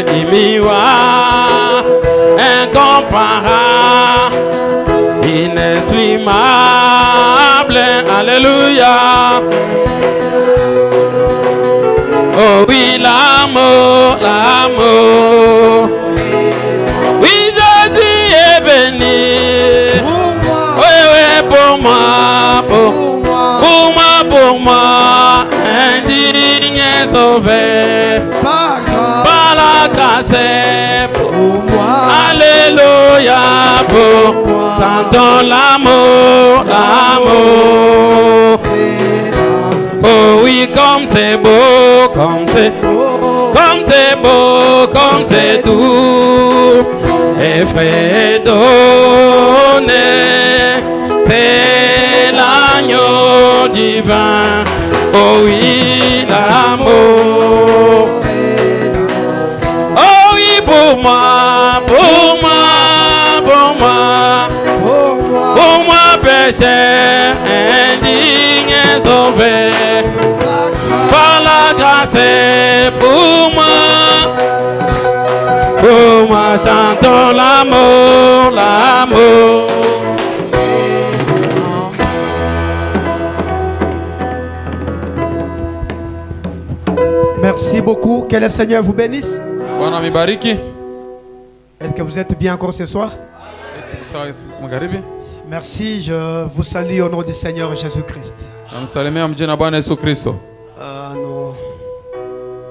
imiwa, incomparable, inestimable, alléluia. Oh oui, l'amour, l'amour. Oui, Jésus est béni. Oui, oui, pour moi, indigne sauvé. Par la grâce, pour moi. Alléluia, pour chantons l'amour, l'amour. Oh oui, comme c'est beau, comme c'est beau, comme c'est doux, et fait donner, c'est l'agneau divin. Oh oui, l'amour. Oh oui, pour moi, péché indigne sauvé. Par la grâce, pour moi, chantons l'amour, l'amour. Merci beaucoup. Que le Seigneur vous bénisse. Bwana mibariki. Est-ce que vous êtes bien encore ce soir? Merci, je vous salue au nom du Seigneur Jésus-Christ. Nous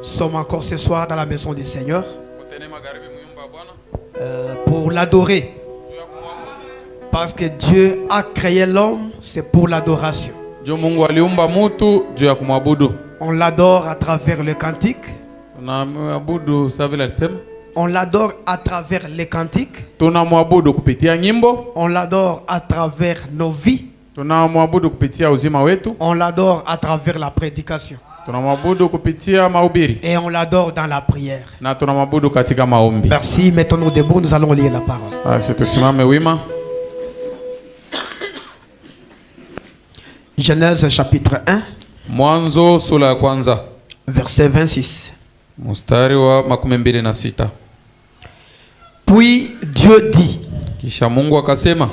sommes encore ce soir dans la maison du Seigneur pour l'adorer. Parce que Dieu a créé l'homme, c'est pour l'adoration. On l'adore à travers le cantique. On l'adore à travers les cantiques. On l'adore à travers nos vies. On l'adore à travers la prédication. Et on l'adore dans la prière. Merci, mettons-nous debout, nous allons lire la parole. Genèse chapitre 1. Mwanzo sura ya kwanza. Verset 26. Mstari wa 26. Puis Dieu dit, kisha Mungu akasema,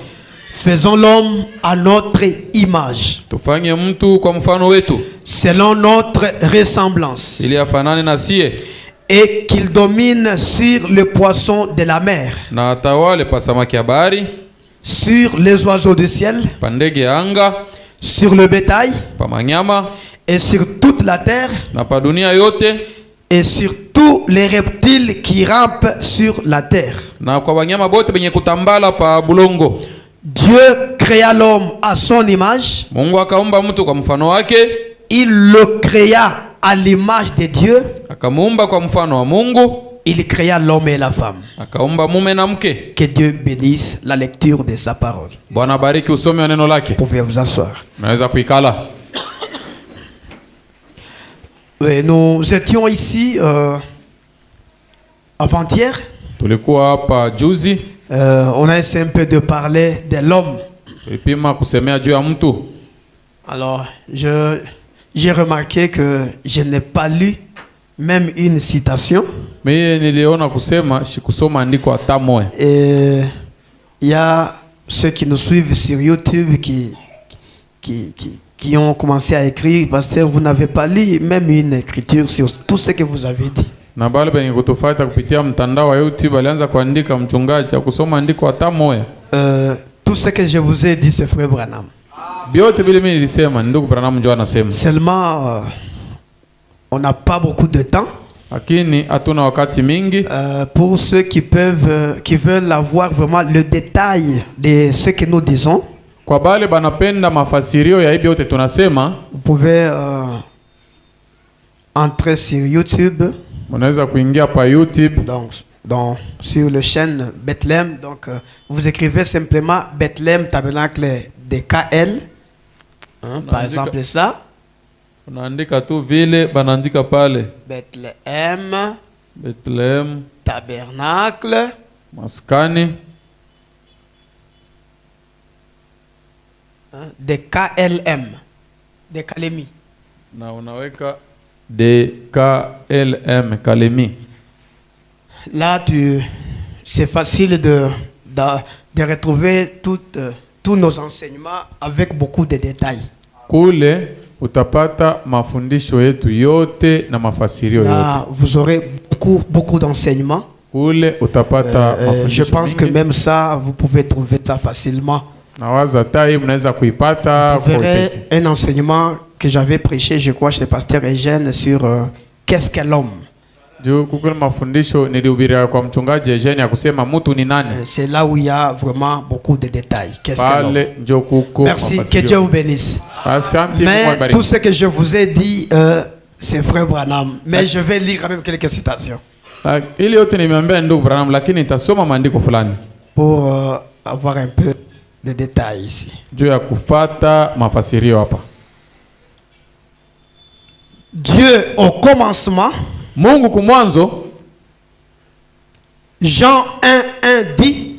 faisons l'homme à notre image, tufanye mtu kwa mfano wetu, selon notre ressemblance, ili afanane na sie, et qu'il domine sur le poisson de la mer, na atawale pa samaki ya bahari, sur les oiseaux du ciel, pa ndege ya anga, sur le bétail, pa manyama, et sur toute la terre, na pa dunia yote, et sur tous les reptiles qui rampent sur la terre. Na kwa wanyama bote benye kutambala pa bulongo. Dieu créa l'homme à son image. Mungu akaumba mtu kwa mfano wake. Il le créa à l'image de Dieu. Akamuumba kwa mfano wa Mungu. Il créa l'homme et la femme. Akaumba mume na mke. Que Dieu bénisse la lecture de sa parole. Bwana bariki usomi wa neno lake. Vous pouvez vous asseoir. Naweza kuikala. Oui, nous étions ici avant-hier. Tulikuwa hapa juzi. On a essayé un peu de parler de l'homme. Tulipima kusemea juu ya mtu. Alors, j'ai remarqué que je n'ai pas lu même une citation. Mimi niliona kusema sikusoma andiko hata moja. Et il y a ceux qui nous suivent sur YouTube qui ont commencé à écrire, pasteur, vous n'avez pas lu même une écriture sur tout ce que vous avez dit. Na bale benye kutufuata kupitia mtandao wa YouTube alianza kuandika mchungaji akusoma andiko hata moja. Tout ce que je vous ai dit, c'est frère Branham. Biote bile mimi nilisema ndugu Branham ndio anasema. Seulement on n'a pas beaucoup de temps. Lakini hatuna wakati mingi. Pour ceux qui veulent avoir vraiment le détail de ce que nous disons. Kwa bale banapenda mafasirio ya hivi yote tunasema, vous pouvez entrer sur YouTube. Unaweza kuingia pa YouTube. Donc sur le chaîne Bethlehem, donc vous écrivez simplement Bethlehem Tabernacle de KL. Par exemple ça. Unaandika tu vile banaandika pale. Bethlehem Tabernacle maskani de KLM de Kalemi. Na unaweka de KLM Kalemi. Là, c'est facile de retrouver tous nos enseignements avec beaucoup de détails. Kule utapata mafundisho yetu yote na mafasirio yote. Là, vous aurez beaucoup d'enseignements. Kule utapata Je pense que même ça, vous pouvez trouver ça facilement. Nawaza tai mnaweza kuipata Vous verrez un enseignement que j'avais prêché, je crois, chez le pasteur Eugène sur qu'est-ce qu'est l'homme. C'est là où il y a vraiment beaucoup de détails. Qu'est-ce que l'homme? Merci, que Dieu vous bénisse. Mais tout ce que je vous ai dit, c'est frère Branham. Mais je vais lire quand même quelques citations. Pour avoir un peu de détails ici. Dieu au commencement. Mungu kumwanzo. Jean 1:1 dit.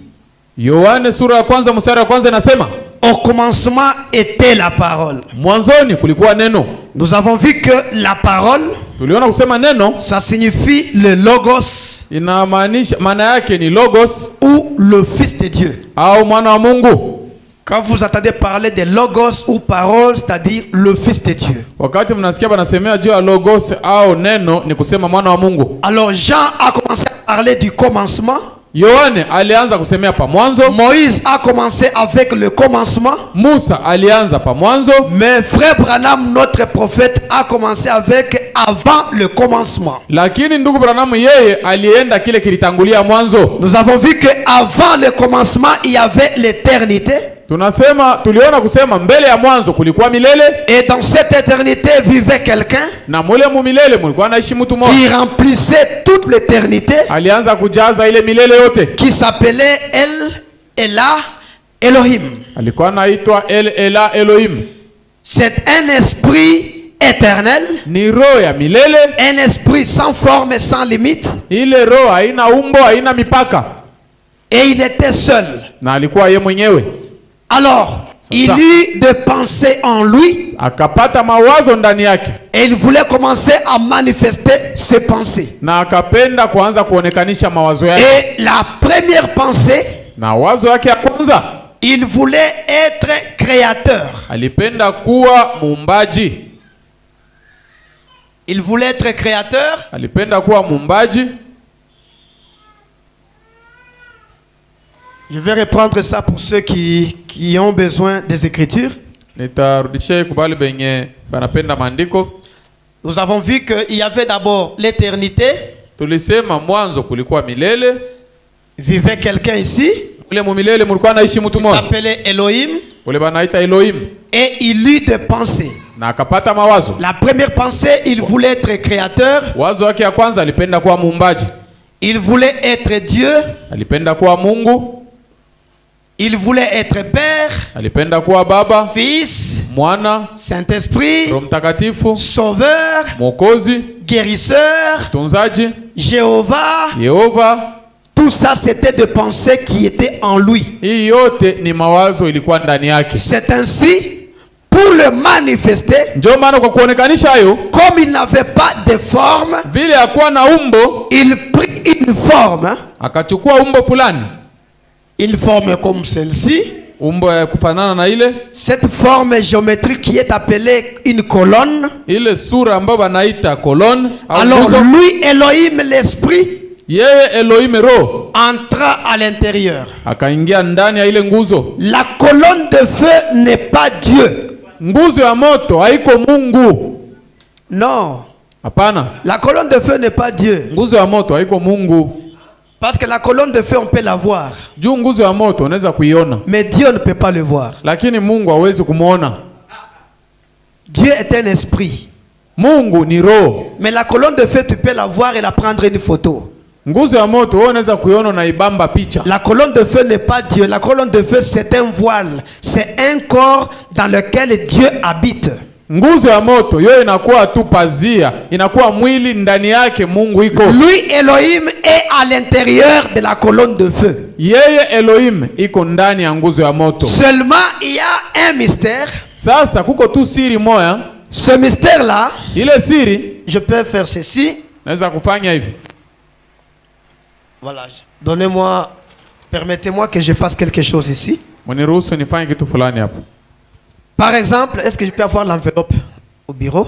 Yohane sura ya kwanza mstari wa kwanza inasema. Au commencement était la parole. Mwanzoni kulikuwa neno. Nous avons vu que la parole, tuliona kusema neno, ça signifie le logos. Inamaanisha maana yake ni logos ou le fils de Dieu. Au mwana wa Mungu. Quand vous entendez parler de logos ou parole, c'est-à-dire le fils de Dieu. Wakati mnasikia banasemea juu ya logos au neno ni kusema mwana wa Mungu. Alors Jean a commencé à parler du commencement. Yohane alianza kusemea pa mwanzo. Moïse a commencé avec le commencement. Musa alianza pa mwanzo. Mais frère Branham, notre prophète, a commencé avec avant le commencement. Lakini ndugu Branham yeye alienda kile kilitangulia mwanzo. Nous avons vu que avant le commencement, il y avait l'éternité. Tuliona kusema mbele ya mwanzo kulikuwa milele. Et dans cette éternité vivait quelqu'un. Na mule mu milele mulikuwa anaishi mtu mmoja. Qui remplissait toute l'éternité. Alianza kujaza ile milele yote. Qui s'appelait El-Elah Elohim. Alikuwa anaitwa El-Elah Elohim. C'est un esprit éternel. Ni roho ya milele. Un esprit sans forme et sans limite. Ile roho haina umbo, haina mipaka. Et il était seul. Na alikuwa yeye mwenyewe. Alors, il eut de pensées en lui. Akapata mawazo ndani yake. Et il voulait commencer à manifester ses pensées. Na akapenda kuanza kuonekanisha mawazo yake. Et la première pensée, na wazo yake ya kwanza, il voulait être créateur. Alipenda kuwa muumbaji. Il voulait être créateur. Alipenda kuwa muumbaji. Je vais reprendre ça pour ceux qui ont besoin des Écritures. Nous avons vu qu'il y avait d'abord l'éternité. Vivait quelqu'un ici. Il s'appelait Elohim. Et il eut des pensées. La première pensée, il voulait être créateur. Il voulait être Dieu. Il voulait être Père, Baba, Fils, Mwana, Saint-Esprit, Sauveur, Mokozi, Guérisseur, Tunzaji, Jéhovah. Tout ça, c'était des pensées qui étaient en lui. C'est ainsi, pour le manifester, comme il n'avait pas de forme, il prit une forme. Une forme comme celle-ci. Cette forme géométrique qui est appelée une colonne. Alors lui, Elohim, l'esprit, entra à l'intérieur. La colonne de feu n'est pas Dieu. Non. La colonne de feu n'est pas Dieu. Parce que la colonne de feu, on peut la voir. Mais Dieu ne peut pas le voir. Dieu est un esprit. Mais la colonne de feu, tu peux la voir et la prendre une photo. La colonne de feu n'est pas Dieu. La colonne de feu, c'est un voile. C'est un corps dans lequel Dieu habite. Nguzo ya moto yo inakuwa tu pazia, inakuwa mwili ndani yake Mungu iko. Lui Elohim est à l'intérieur de la colonne de feu. Yeye Elohim iko ndani ya nguzo ya moto. Seulement il y a un mystère. Sasa kuko tu siri moya. Ce mystère là, ile siri, je peux faire ceci. Naweza kufanya hivi. Voilà. Donnez-moi, permettez-moi que je fasse quelque chose ici. Par exemple, est-ce que je peux avoir l'enveloppe au bureau?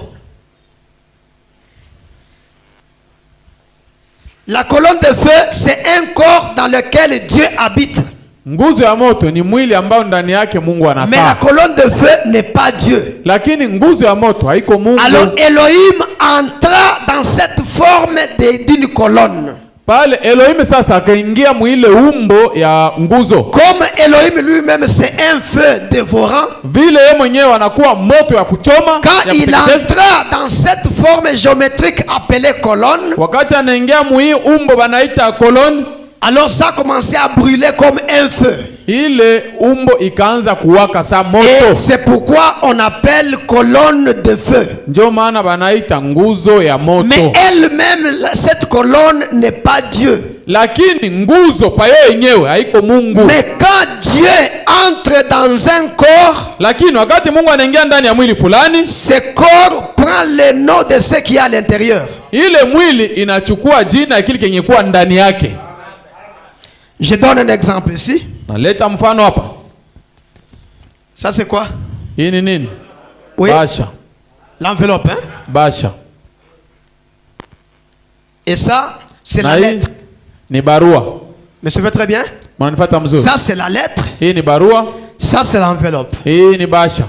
La colonne de feu, c'est un corps dans lequel Dieu habite. Mais la colonne de feu n'est pas Dieu. Alors Elohim entra dans cette forme d'une colonne. Pale Elohim sasa akaingia mwile umbo ya nguzo. Comme Elohim lui-même c'est un feu dévorant. Vile yeye mwenyewe anakuwa moto ya kuchoma. Quand il entra dans cette forme géométrique appelée colonne. Wakati anaingia mwile umbo banaita colonne. Alors ça a commencé à brûler comme un feu. Ile umbo ikaanza kuwaka sa moto. Et c'est pourquoi on appelle colonne de feu. Ndio maana banaita nguzo ya moto. Mais elle-même cette colonne n'est pas Dieu. Lakini nguzo pa yeye yenyewe haiko Mungu. Mais quand Dieu entre dans un corps, lakini wakati Mungu anaingia ndani ya mwili fulani, ce corps prend le nom de ce qui est à l'intérieur. Ile mwili inachukua jina ya kile kenye kuwa ndani yake. Je donne un exemple ici. Naleta mfano hapa. Ça c'est quoi? Hii ni nini? Oui. Basha. L'enveloppe, hein? Basha. Et ça, c'est la lettre. Ni barua. Me suivez très bien? Mnanifuata mzuri. Ça c'est la lettre. Hii ni barua. Ça c'est l'enveloppe. Hii ni basha.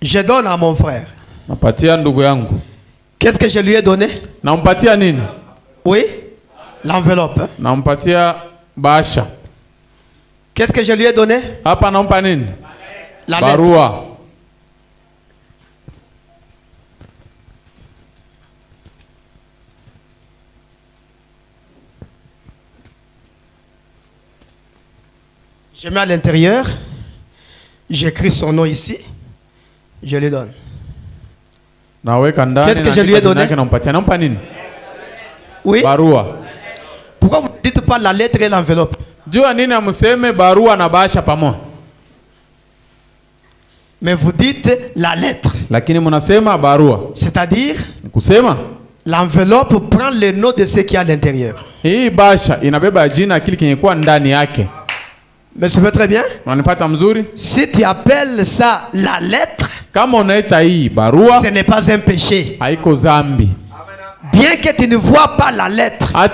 Je donne à mon frère. Napatia ndugu yangu. Qu'est-ce que je lui ai donné? Nampatia nini? Oui. L'enveloppe. Hein? Nampatia basha. Qu'est-ce que je lui ai donné? Hapa nampa nini? La barua. Lettre. Je mets à l'intérieur. J'écris son nom ici. Je lui donne. Qu'est-ce que je lui ai donné? Oui. Barua. Pourquoi vous ne dites pas la lettre et l'enveloppe? Mais vous dites la lettre. C'est-à-dire l'enveloppe prend le nom de ce qui est à l'intérieur. Mais ça fait très bien. Si tu appelles ça la lettre, ce n'est pas un péché. Bien que tu ne vois pas la lettre, comme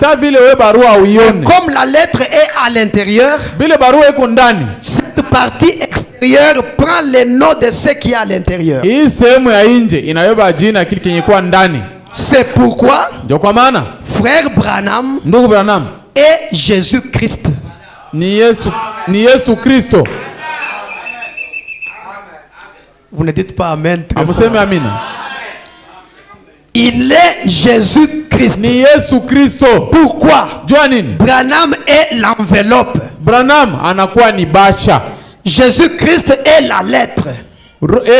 la lettre est à l'intérieur, cette partie extérieure prend le nom de ce qui est à l'intérieur. C'est pourquoi frère Branham est Jésus-Christ. Ni Yesu Kristo. Vous ne dites pas amen. Amina. Il est Jésus-Christ. Ni Yesu Kristo. Pourquoi? Branham est l'enveloppe. Branham anakuwa ni basha. Jésus-Christ est la lettre.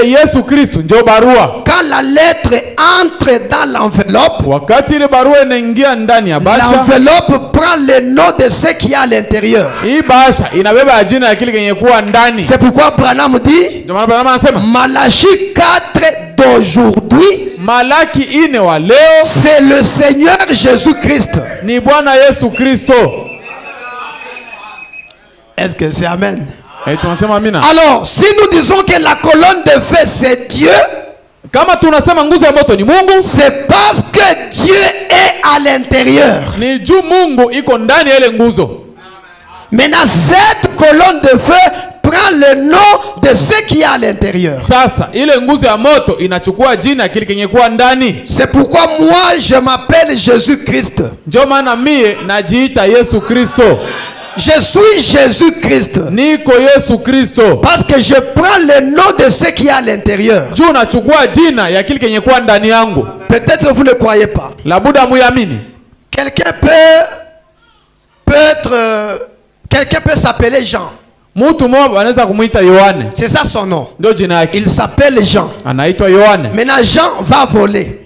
Yesu Kristo ndio barua. Quand la lettre entre dans l'enveloppe, wakati ile barua inaingia ndani ya basha, l'enveloppe prend le nom de ce qui est à l'intérieur. Hii basha inabeba jina ya kile kenye kuwa ndani. C'est pourquoi Branham dit, ndio maana Branham anasema Malachie 4 d'aujourd'hui, Malaki 4 wa leo, c'est le Seigneur Jésus-Christ. Ni Bwana Yesu Kristo. Est-ce que c'est amen? Alors, si nous disons que la colonne de feu c'est Dieu, c'est parce que Dieu est à l'intérieur. Maintenant, cette colonne de feu prend le nom de ce qui est à l'intérieur. C'est pourquoi moi je m'appelle Jésus-Christ. Je suis Jésus-Christ. Parce que je prends le nom de ce qui est à l'intérieur. Peut-être vous ne croyez pas. Quelqu'un peut s'appeler Jean. C'est ça son nom. Il s'appelle Jean. Maintenant Jean va voler.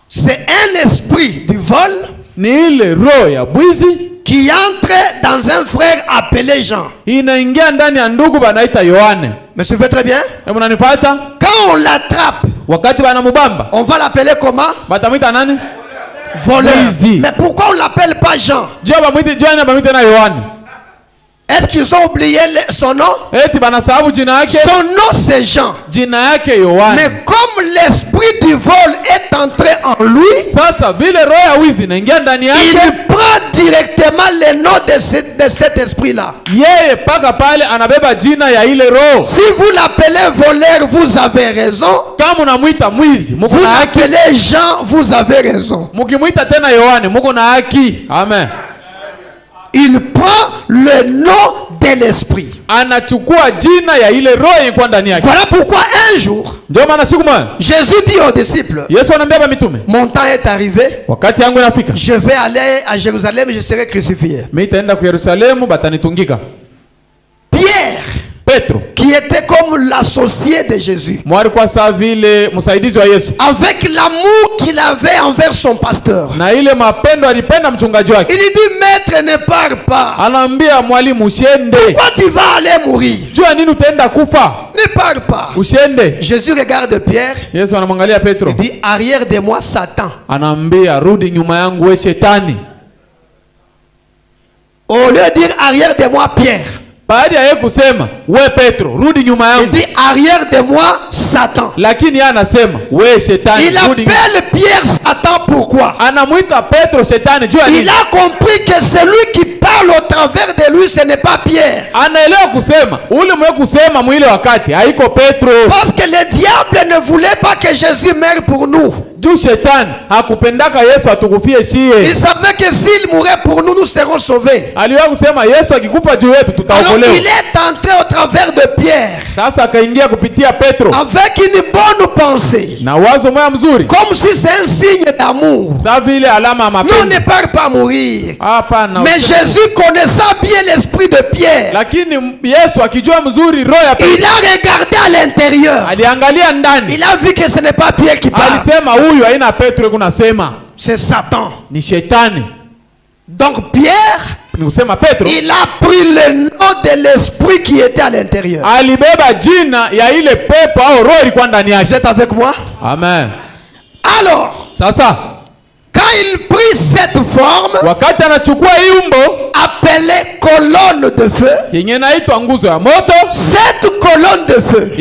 C'est un esprit du vol qui entre dans un frère appelé Jean. Me suivez très bien? Quand on l'attrape, on va l'appeler comment? voleur. Mais pourquoi on l'appelle pas Jean? Est-ce qu'ils ont oublié son nom? Son nom c'est Jean. Mais comme l'esprit du vol est entré en lui, il prend directement le nom de cet esprit-là. Si vous l'appelez voleur, vous avez raison. Vous l'appelez Jean, vous avez raison. Amen. Il prend le nom de l'esprit. Voilà pourquoi un jour, Jésus dit aux disciples, mon temps est arrivé, je vais aller à Jérusalem et je serai crucifié. Pierre, qui était comme l'associé de Jésus, avec l'amour qu'il avait envers son pasteur, il dit, maître, ne pars pas. Pourquoi tu vas aller mourir? Ne pars pas. Jésus regarde Pierre, il dit, arrière de moi Satan. Au lieu de dire arrière de moi Pierre, il dit arrière de moi Satan. Il appelle Pierre Satan, pourquoi? Il a compris que celui qui parle au travers de lui, ce n'est pas Pierre. Parce que le diable ne voulait pas que Jésus meure pour nous. Il savait que s'il mourait pour nous, nous serons sauvés. Alors il est entré au travers de Pierre avec une bonne pensée, comme si c'est un signe d'amour. Nous, on ne part pas mourir. Mais Jésus, connaissant bien l'esprit de Pierre, il a regardé à l'intérieur. Il a vu que ce n'est pas Pierre qui parle, c'est Satan. Donc Pierre, il a pris le nom de l'esprit qui était à l'intérieur. Vous êtes avec moi? Amen. Alors, quand il prit cette forme, appelée colonne de feu, cette colonne de feu,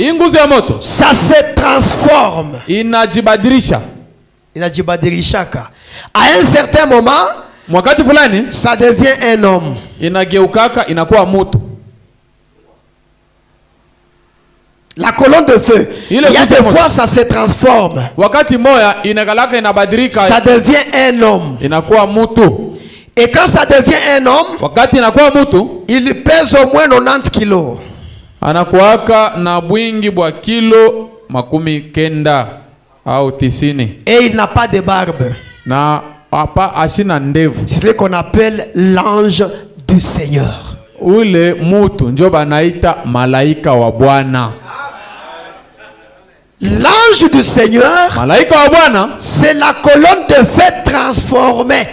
ça se transforme. À un certain moment, ça devient un homme. La colonne de feu, il y a des fois ça se transforme. Ça devient un homme. Et quand ça devient un homme, il pèse au moins 90 kilos. Et il n'a pas de barbe. C'est ce qu'on appelle l'ange du Seigneur. L'ange du Seigneur, c'est la colonne de feu transformée.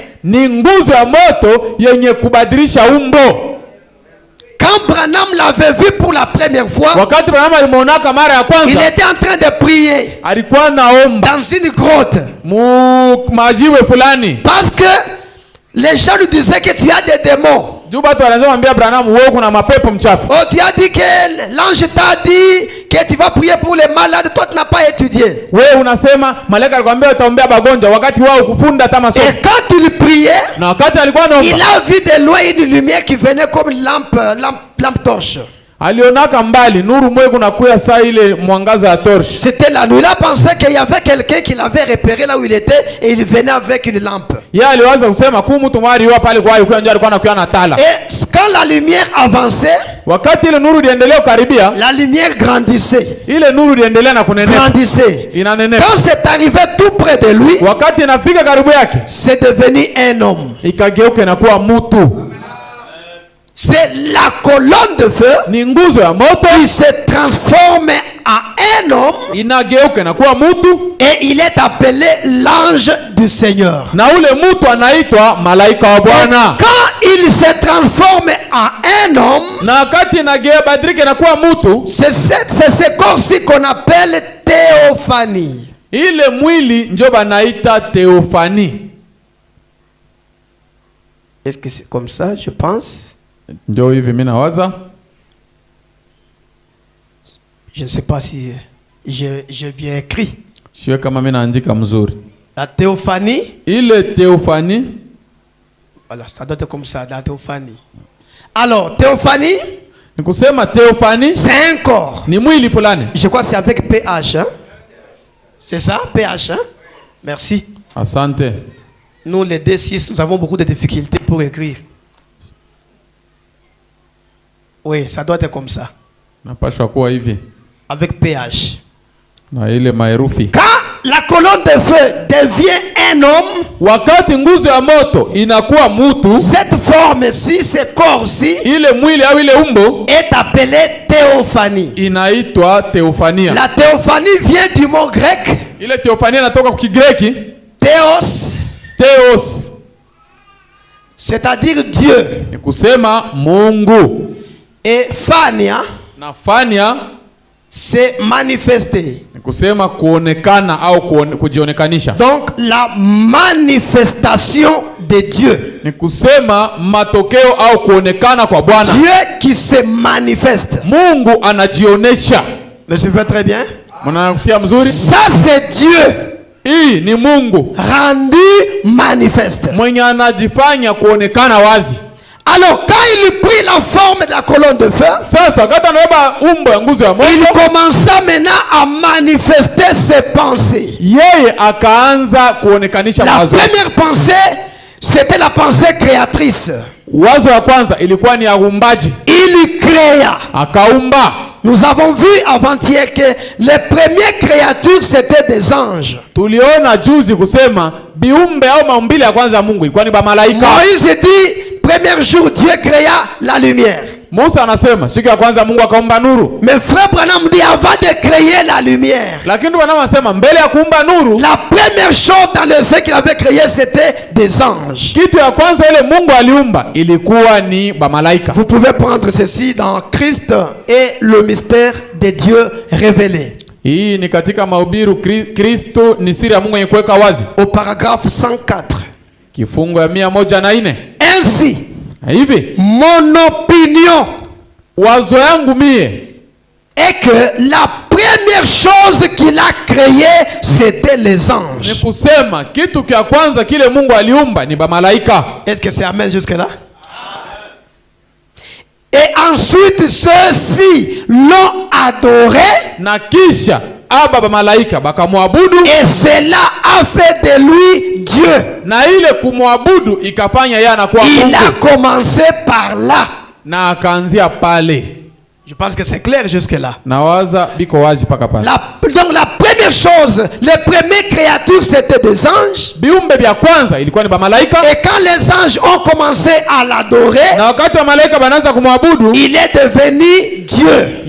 Quand Branham l'avait vu pour la première fois, il était en train de prier dans une grotte. Parce que les gens lui disaient que tu as des démons. Oh, tu as dit que l'ange t'a dit que tu vas prier pour les malades. Toi, tu n'as pas étudié. Et quand il priait, il a vu de loin une lumière qui venait comme une lampe torche. C'était la nuit. Il a pensé qu'il y avait quelqu'un qui l'avait repéré là où il était et il venait avec une lampe. Et quand la lumière avançait, la lumière grandissait. Quand c'est arrivé tout près de lui, c'est devenu un homme. C'est la colonne de feu qui se transforme en un homme et il est appelé l'ange du Seigneur. Quand il se transforme en un homme, c'est ce corps-ci qu'on appelle théophanie. Est-ce que c'est comme ça, je pense? Je ne sais pas si j'ai bien écrit. La théophanie. Voilà, ça doit être comme ça, la théophanie. Alors, théophanie, c'est un corps. Je crois que c'est avec PH. Hein? C'est ça, PH. Hein? Merci. Asante. Nous, les D6, nous avons beaucoup de difficultés pour écrire. Oui, ça doit être comme ça. Avec PH. Quand la colonne de feu devient un homme, cette forme-ci, ce corps-ci, est appelée théophanie. La théophanie vient du mot grec. Théos. C'est-à-dire Dieu. Et Phania, c'est manifester. Donc la manifestation de Dieu. Dieu qui se manifeste. Mais je fais très bien. Ça c'est Dieu rendu manifeste. Alors quand il prit la forme de la colonne de feu, il commença maintenant à manifester ses pensées. La première pensée, c'était la pensée créatrice. Il créa. Nous avons vu avant-hier que les premières créatures c'était des anges. Moïse dit, premier jour Dieu créa la lumière. Mais frère Branham dit avant de créer la lumière, la première chose dans le ciel qu'il avait créé c'était des anges. Vous pouvez prendre ceci dans Christ et le mystère de Dieu révélé. Au paragraphe 104. Ainsi, mon opinion est que la première chose qu'il a créée c'était les anges. Est-ce que c'est amen jusque là? Et ensuite ceux-ci l'ont adoré. Et cela a fait de lui Dieu. Il a commencé par là. Je pense que c'est clair jusque là. Donc la première chose, les premières créatures c'était des anges. Et quand les anges ont commencé à l'adorer, il est devenu Dieu.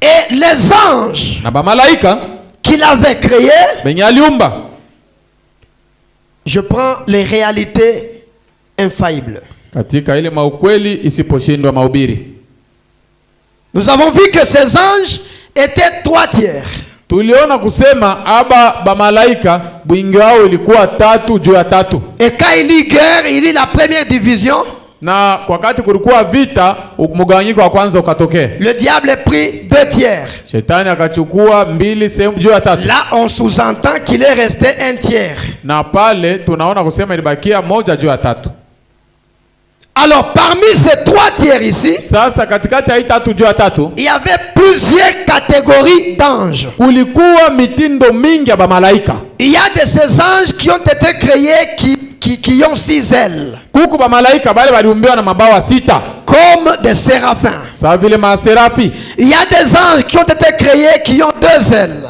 Et les anges qu'il avait créés, je prends les réalités infaillibles. Nous avons vu que ces anges étaient 3 tiers. Et quand il y guerre, il y la première division. Le diable est pris 2 tiers. Là on sous-entend qu'il est resté 1 tiers. Alors parmi ces 3 tiers ici, il y avait plusieurs catégories d'anges. Il y a de ces anges qui ont été créés qui ont 6 ailes. Comme des séraphins. Il y a des anges qui ont été créés qui ont 2 ailes.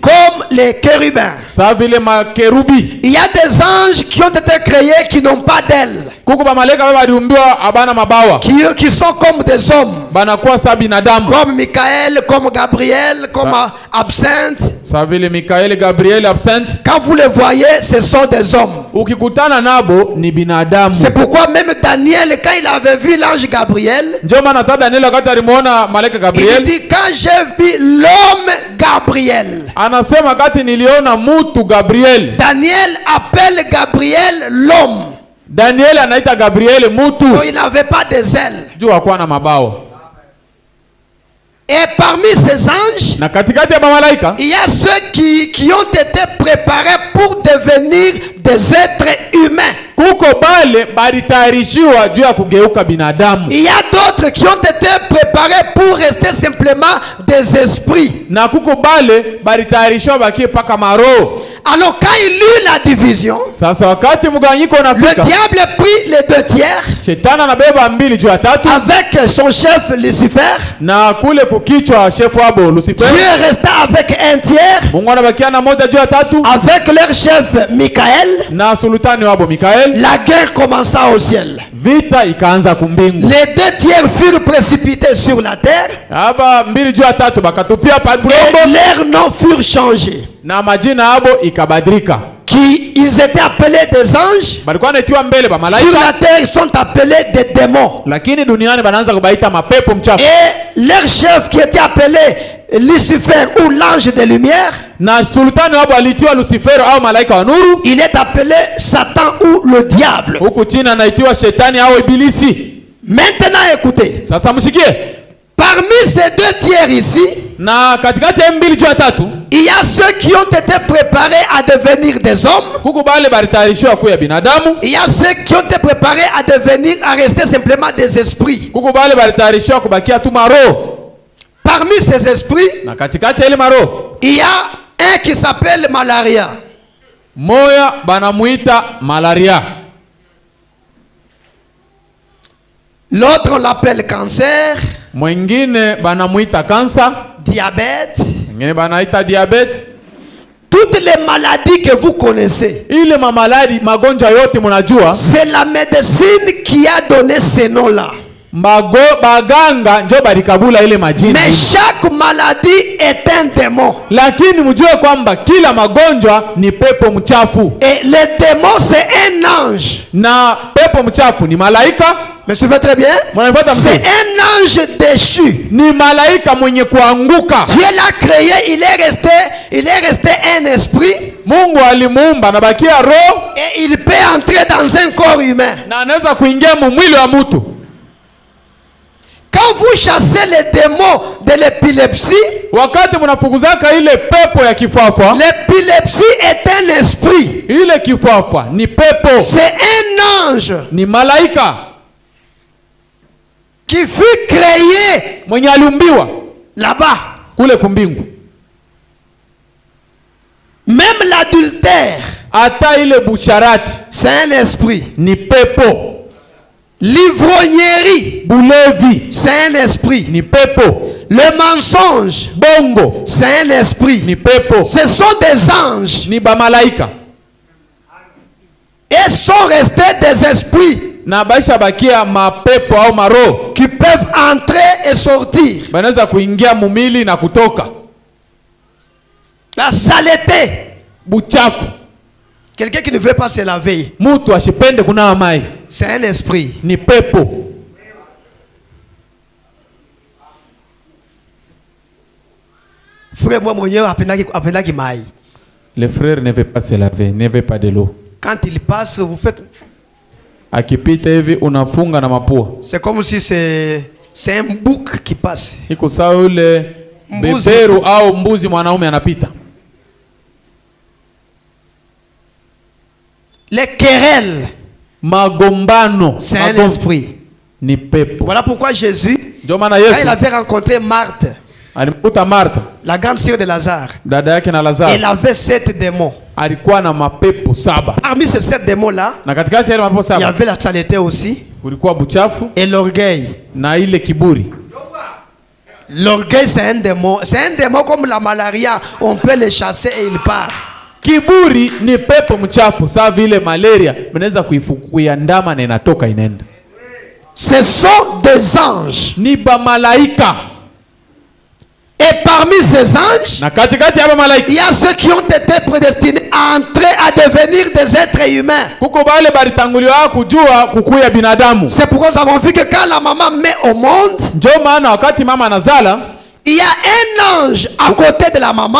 Comme les chérubins. Il y a des anges qui ont été créés qui n'ont pas d'ailes. Qui sont comme des hommes. Comme Michael, comme Gabriel, comme Absinthe. Quand vous les voyez, ce sont des hommes. C'est pourquoi même Daniel, quand il avait vu l'ange Gabriel, il dit quand j'ai vu l'homme Gabriel. Anasema kati niliona mutu Gabriel. Daniel appelle Gabriel l'homme. Daniel anaita Gabriel mutu. Donc il n'avait pas des ailes. Juu hakuwa na mabawa. Et parmi ces anges, na katikati ya malaika, il y a ceux qui ont été préparés pour devenir des êtres humains. Kuko bale balitayarishiwa juu ya kugeuka binadamu. Il y a d'autres qui ont été préparés pour rester simplement des esprits. Na kuko bale balitayarishiwa bakie paka maro. Alors quand il lit la division, sasa wakati mgawanyiko unafika, le diable prit les 2 tiers. Shetani anabeba 2 juu ya 3 avec son chef Lucifer. Na kule kukichwa chef wabo Lucifer. Dieu resta avec 1 tiers. Mungu anabakia na 1 juu ya 3 avec leur chef Michael. Na sultani wabo Michael. La guerre commença au ciel. Vita ikaanza kumbingu. Les 2 tiers furent précipités sur la terre. Aba 2 juu ya 3 bakatupia pa bulongo. Et leurs noms furent changés. Na majina abo ikabadilika. Ils étaient appelés des anges. Balikuwa naitiwa mbele ba malaika. Sur la terre ils sont appelés des démons. Lakini duniani banaanza kubaita mapepo mchafu. Et leur chef qui était appelé Lucifer ou l'ange de lumière. Na sultani wabo alitiwa Lucifer au malaika wa nuru. Il est appelé Satan ou le diable. Huku chini anaitiwa shetani au ibilisi. Maintenant écoutez. Sasa msikie. Parmi ces 2 tiers ici, na katikati ya 2 juu ya 3, il y a ceux qui ont été préparés à devenir des hommes. Huko bale balitayarishiwa kuwa binadamu. Il y a ceux qui ont été préparés à devenir, à rester simplement des esprits. Huko bale balitayarishiwa kubakia tu maro. Parmi ces esprits, na katikati ya ile maro, il y a un qui s'appelle malaria. Moya banamuita malaria. L'autre on l'appelle cancer. Mwingine banamuita kansa. Diabète. Mwingine banaita diabète. Toutes les maladies que vous connaissez, ile mamaladi magonjwa yote mnajua, c'est la médecine qui a donné ces noms-là. Baganga njo balikabula ile majina. Mais chaque maladie est un démon. Lakini mjue kwamba kila magonjwa ni pepo mchafu. Et le démon c'est un ange. Na pepo mchafu ni malaika. Me suivez très bien? C'est un ange déchu. Ni malaika mwenye kuanguka. Dieu l'a créé, il est resté un esprit. Mungu alimuumba na bakia roho. Et il peut entrer dans un corps humain. Na anaweza kuingia mwili wa mtu. Quand vous chassez les démons de l'épilepsie, wakati mnafukuzaka ile pepo ya kifafa, l'épilepsie est un esprit. Ile kifafa ni pepo. C'est un ange. Ni malaika. Qui fut créé mwenye aliumbiwa là-bas kule kumbingu. Même l'adultère, ata ile busharati, c'est un esprit. Ni pepo. L'ivrognerie, bulevi, c'est un esprit. Ni pepo. Le mensonge, bongo, c'est un esprit. Ni pepo. Ce sont des anges. Ni ba malaika. Et sont restés des esprits. Na baisha bakia mapepo au maro qui peuvent entrer et sortir. Banaweza kuingia mumili na kutoka. La saleté, buchafu. Quelqu'un qui ne veut pas se laver. Mutu ashipende kunawa mai. C'est un esprit. Ni pepo. Frère moi mwenyewe apendaki mai. Le frère ne veut pas se laver, ne veut pas de l'eau. Quand il passe, vous faites. Akipita hivi unafunga na mapua. C'est comme si c'est un bouc qui passe. Iko sawa ule beberu au mbuzi mwanaume anapita. Les querelles, magombano, c'est un esprit. Ni pepo. Voilà pourquoi Jésus, quand il avait rencontré Marthe, la grande sœur de Lazare, il avait 7 démons. Parmi ces 7 démons-là, il y avait la saleté aussi, et l'orgueil. L'orgueil, c'est un démon. C'est un démon comme la malaria. On peut le chasser et il part. Kiburi ni pepo mchafu sawa vile malaria mnaweza kuiandama na inatoka inaenda. Ce sont des anges. Ni ba malaika. Et parmi ces anges, na katikati ya ba malaika, il y a ceux qui ont été prédestinés à entrer à devenir des êtres humains. Kuko bale balitanguliwa kujua kukuya binadamu. C'est pourquoi nous avons vu que quand la maman met au monde, ndio maana wakati mama anazala, Il y a un ange à côté de la maman.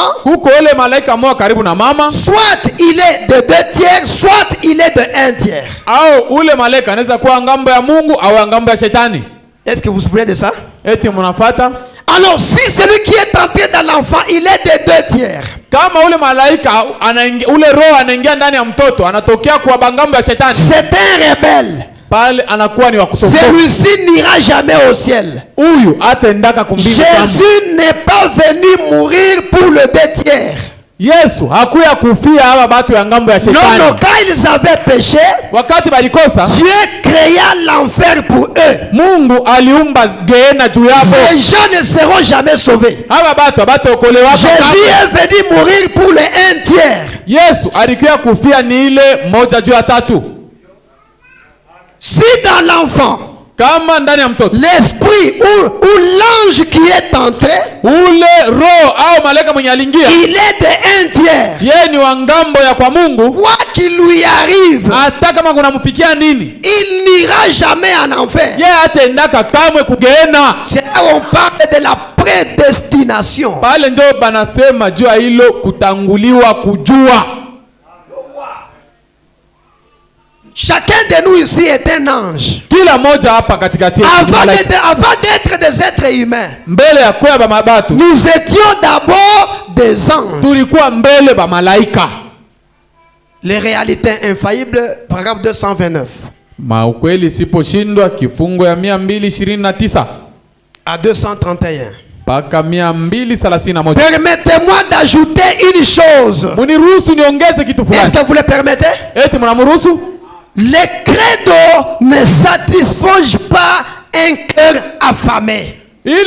Soit il est de 2/3, soit il est de 1/3. Est-ce que vous vous souvenez de ça? Alors si celui qui est entré dans l'enfant, il est de 2/3. C'est un rebelle. Celui-ci n'ira jamais au ciel. Jésus n'est pas venu mourir pour le 2/3. Non, quand ils avaient péché, Dieu créa l'enfer pour eux. Ces gens ne seront jamais sauvés. Jésus est venu mourir pour le 1/3. Si dans l'enfant, l'esprit ou l'ange qui est entré, il est de 1/3. Quoi qu'il lui arrive, il n'ira jamais en enfer. C'est là où on parle de la prédestination. Chacun de nous ici est un ange. Avant d'être des êtres humains, nous étions d'abord des anges. Les réalités infaillibles, paragraphe 229. À 231. Permettez-moi d'ajouter une chose. Est-ce que vous le permettez? Les credos ne satisfont pas un cœur affamé. Les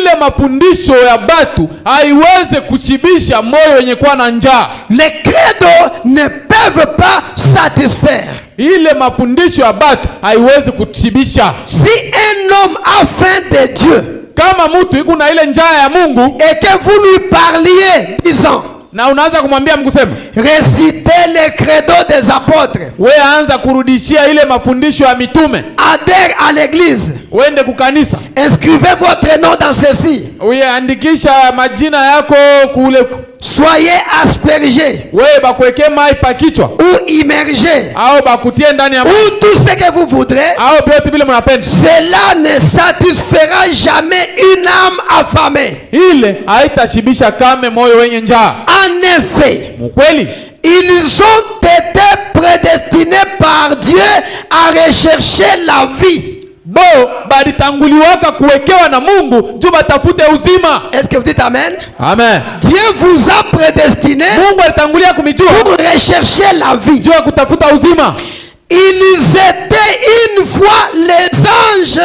credos ne peuvent pas satisfaire. Si un homme a faim de Dieu et que vous lui parliez disant récitez les credos des apôtres, adhère à l'église, inscrivez votre nom dans ceci, soyez aspergés ou immergés ou tout ce que vous voudrez, cela ne satisfera jamais une âme affamée. En effet, ils ont été prédestinés par Dieu à rechercher la vie. Est-ce que vous dites amen? Amen. Dieu vous a prédestiné pour rechercher la vie. Ils étaient une fois les anges.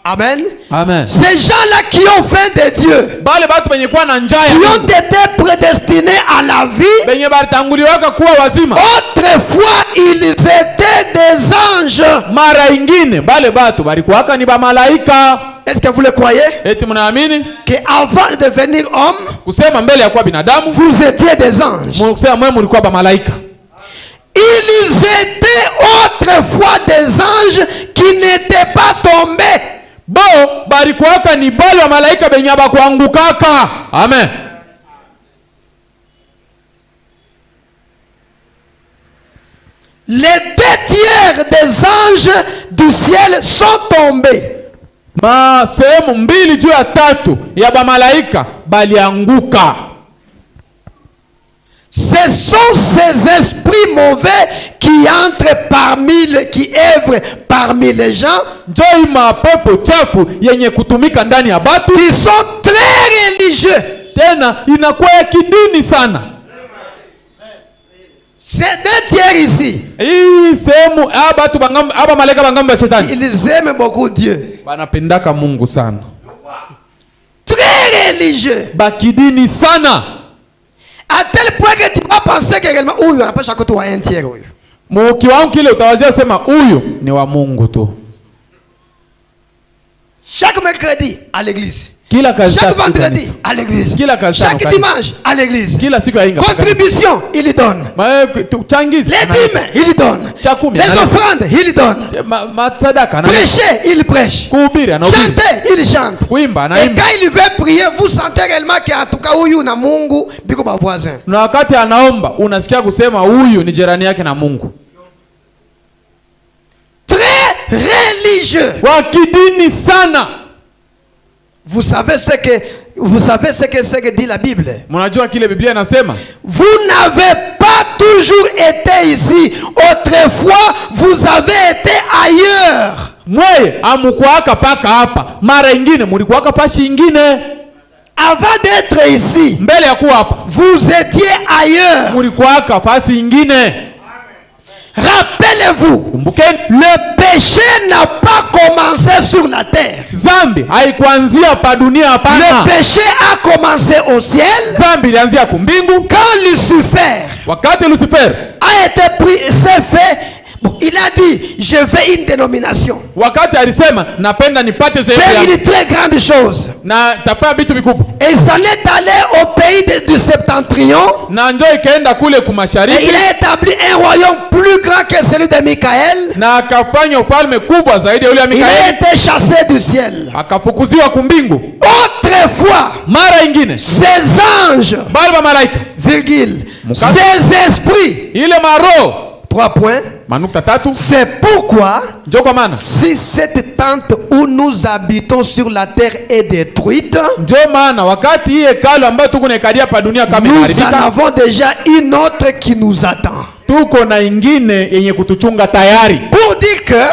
Amen. Amen. Ces gens-là qui ont faim de Dieu, qui ont été prédestinés à la vie, autrefois ils étaient des anges. Est-ce que vous le croyez? Qu'avant de devenir homme, vous étiez des anges. Ils étaient autrefois des anges qui n'étaient pas tombés. Amen. Les 2/3 des anges du ciel sont tombés. Ce sont ces esprits mauvais qui entrent qui œuvrent parmi les gens, qui sont très religieux. C'est 2/3 ici. Ils aiment beaucoup Dieu. Très religieux. À tel point que tu vas penser que réellement huyu anapasha kutoa 1/3 huyu. Kiwango kile utawazia sema huyu ni wa Mungu tu. Chaque mercredi à l'église. Chaque vendredi à l'église. Chaque dimanche à l'église. Contribution, il y donne. Les dîmes, il donne. Les offrandes, il donne. Prêcher, il prêche. Chanter, il chante. Et quand il veut prier, vous sentez réellement qu'en tout cas, huyu na Mungu biko ba voisin. Na wakati anaomba, unasikia kusema huyu ni jirani yake na Mungu. Très religieux. Wakidini sana. Vous savez ce que dit la Bible. Mnajua kile Biblia inasema? Vous n'avez pas toujours été ici. Autrefois, vous avez été ailleurs. Mwe amukuaka paka hapa. Mara ingine mulikuaka fashi ingine. Avant d'être ici, mbele ya kuwa hapa, vous étiez ailleurs. Mulikuaka fashi ingine. Rappelez-vous, le péché n'a pas commencé sur la terre. Zambi haikuanzia pa dunia hapana. Le péché a commencé au ciel. Zambi ilianzia kumbingu. Quand Lucifer a été pris, c'est fait. Bon, il a dit, je veux une dénomination. Wakati alisema napenda nipate sehemu faire une très grande chose. Na tapa bitu vikubwa. Et s'en est allé au pays du septentrion. Na njoo ikaenda kule kumashariki. Et il a établi un royaume plus grand que celui de Michael. Na akafanya ufalme kubwa zaidi ya ule wa Michael. Il a été chassé du ciel. Akafukuziwa kumbingu. Autrefois, mara ingine, ces anges, bali ba malaika, virgule, ces esprits, ile maro, 3 points. C'est pourquoi, si cette tente où nous nous sur la terre est détruite, nous en avons déjà une autre qui nous attend. Pour dire que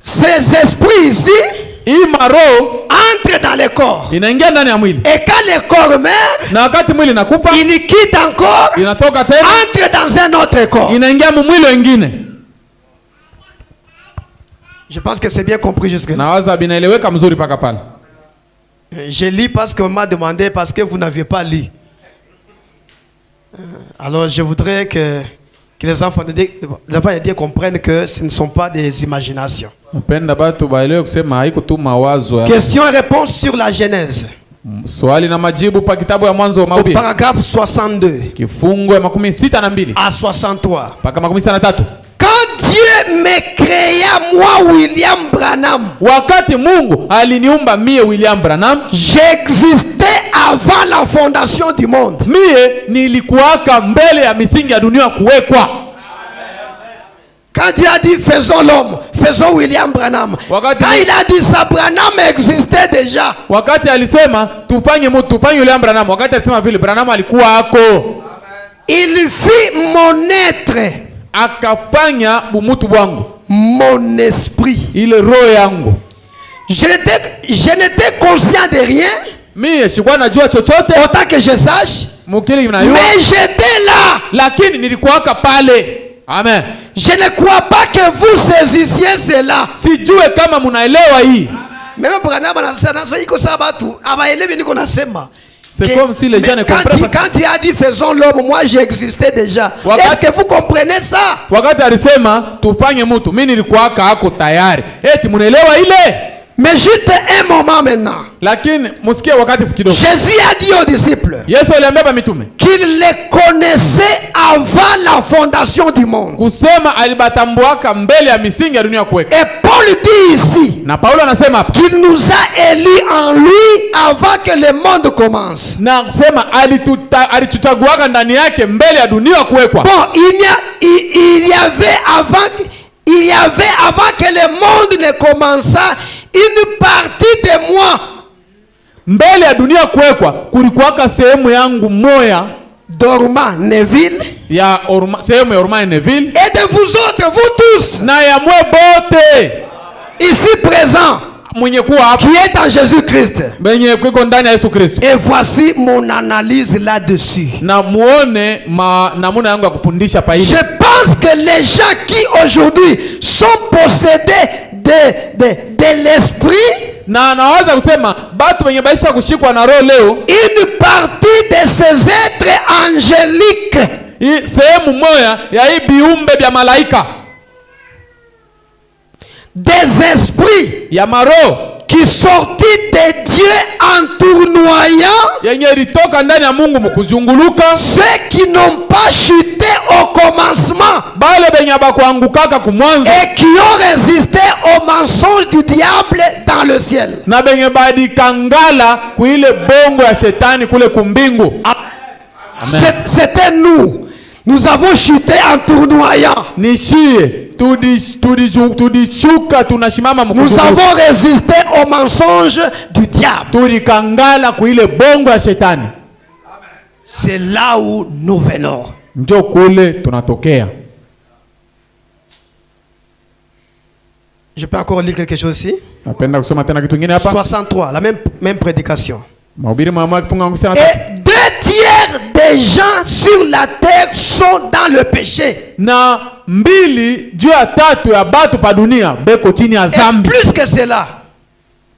ces esprits ici entre dans le corps. Et quand le corps meurt, il quitte encore, entre dans un autre corps. Je pense que c'est bien compris jusque-là. Je lis parce qu'on m'a demandé, parce que vous n'aviez pas lu. Alors je voudrais que les enfants de Dieu comprennent que ce ne sont pas des imaginations. Question et réponse sur la Genèse. Au paragraphe 62 à 63. Quand Dieu me créa moi William Branham, j'existais avant la fondation du monde. Quand Dieu a dit faisons l'homme, faisons William Branham. Quand il a dit ça, Branham existait déjà. Il fit mon être, mon esprit. Je n'étais conscient de rien, autant que je sache, mais j'étais là. Amen. Je ne crois pas que vous saisissiez cela. Même Branham c'est comme si les gens ne comprennent pas. Quand tu as dit faisons l'homme, moi j'existais déjà. Est-ce que vous comprenez ça? Mais juste un moment maintenant. Jésus a dit aux disciples qu'il les connaissait avant la fondation du monde. Et Paul dit ici qu'il nous a élus en lui avant que le monde commence. Bon, il y avait avant que le monde ne commençât une partie de moi. Mbele ya dunia kuwekwa kulikuwaka sehemu yangu moya Dorma Neville ya sehemu ya Orma Neville, et de vous autres, vous tous, na ya mwe bote ici présent, qui est en Jésus-Christ. Et voici mon analyse là-dessus. Je pense que les gens qui aujourd'hui sont possédés de l'esprit, une partie de ces êtres angéliques, des esprits qui sortit de Dieu en tournoyant, ceux qui n'ont pas chuté au commencement et qui ont résisté au mensonge du diable dans le ciel. C'était nous. Nous avons chuté en tournoyant. Nous avons résisté au mensonge du diable. C'est là où nous venons. Je peux encore lire quelque chose ici. 63, la même prédication. Et 2 tiers des gens sur la terre sont dans le péché.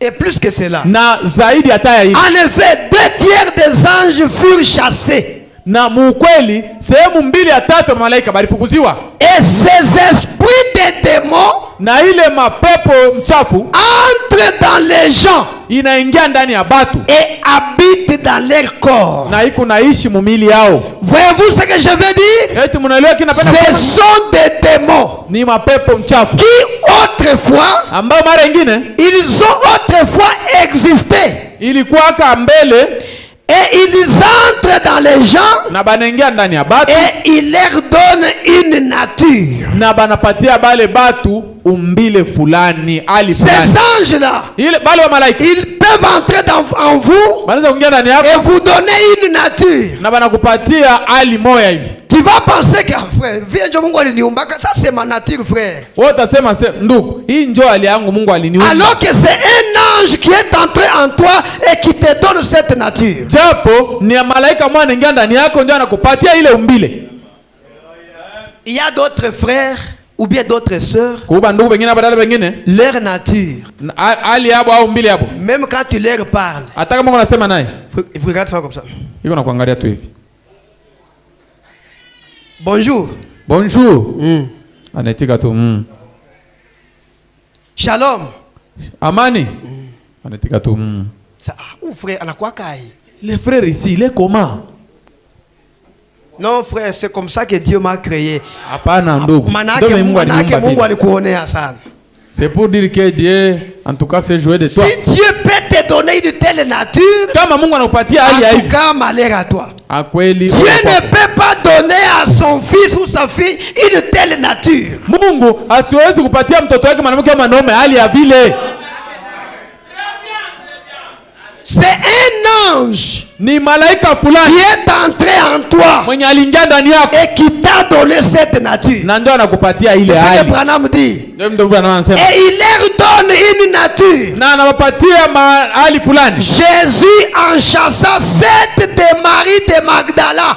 Et plus que cela. En effet, 2 tiers des anges furent chassés. Et ces esprits des démons entrent dans les gens et habitent dans leur corps. Voyez-vous ce que je veux dire? Ce sont des démons qui autrefois, ils ont autrefois existé. Et ils entrent dans les gens et ils leur donnent une nature. Ces anges-là, ils peuvent entrer en vous et vous donner une nature. Tu vas penser que frère, ça c'est ma nature, frère. Alors que c'est un ange qui est entré en toi et qui te donne cette nature. Il y a d'autres frères ou bien d'autres sœurs, leur nature, même quand tu leur parles, il regarde ça comme ça. Bonjour. Bonjour. Shalom. Amani. Frère, les frères ici, il est comment? Non frère, c'est comme ça que Dieu m'a créé. C'est pour dire que Dieu, en tout cas, s'est joué de toi. Si Dieu peut te donner une telle nature, en tout cas, malheur à toi. Dieu ne peut pas donner à son fils ou sa fille une telle nature. C'est un ange qui est entré en toi et qui t'a donné cette nature. C'est ce que Branham dit. Et il leur donne une nature. Jésus en chassa 7 des Marie de Magdala.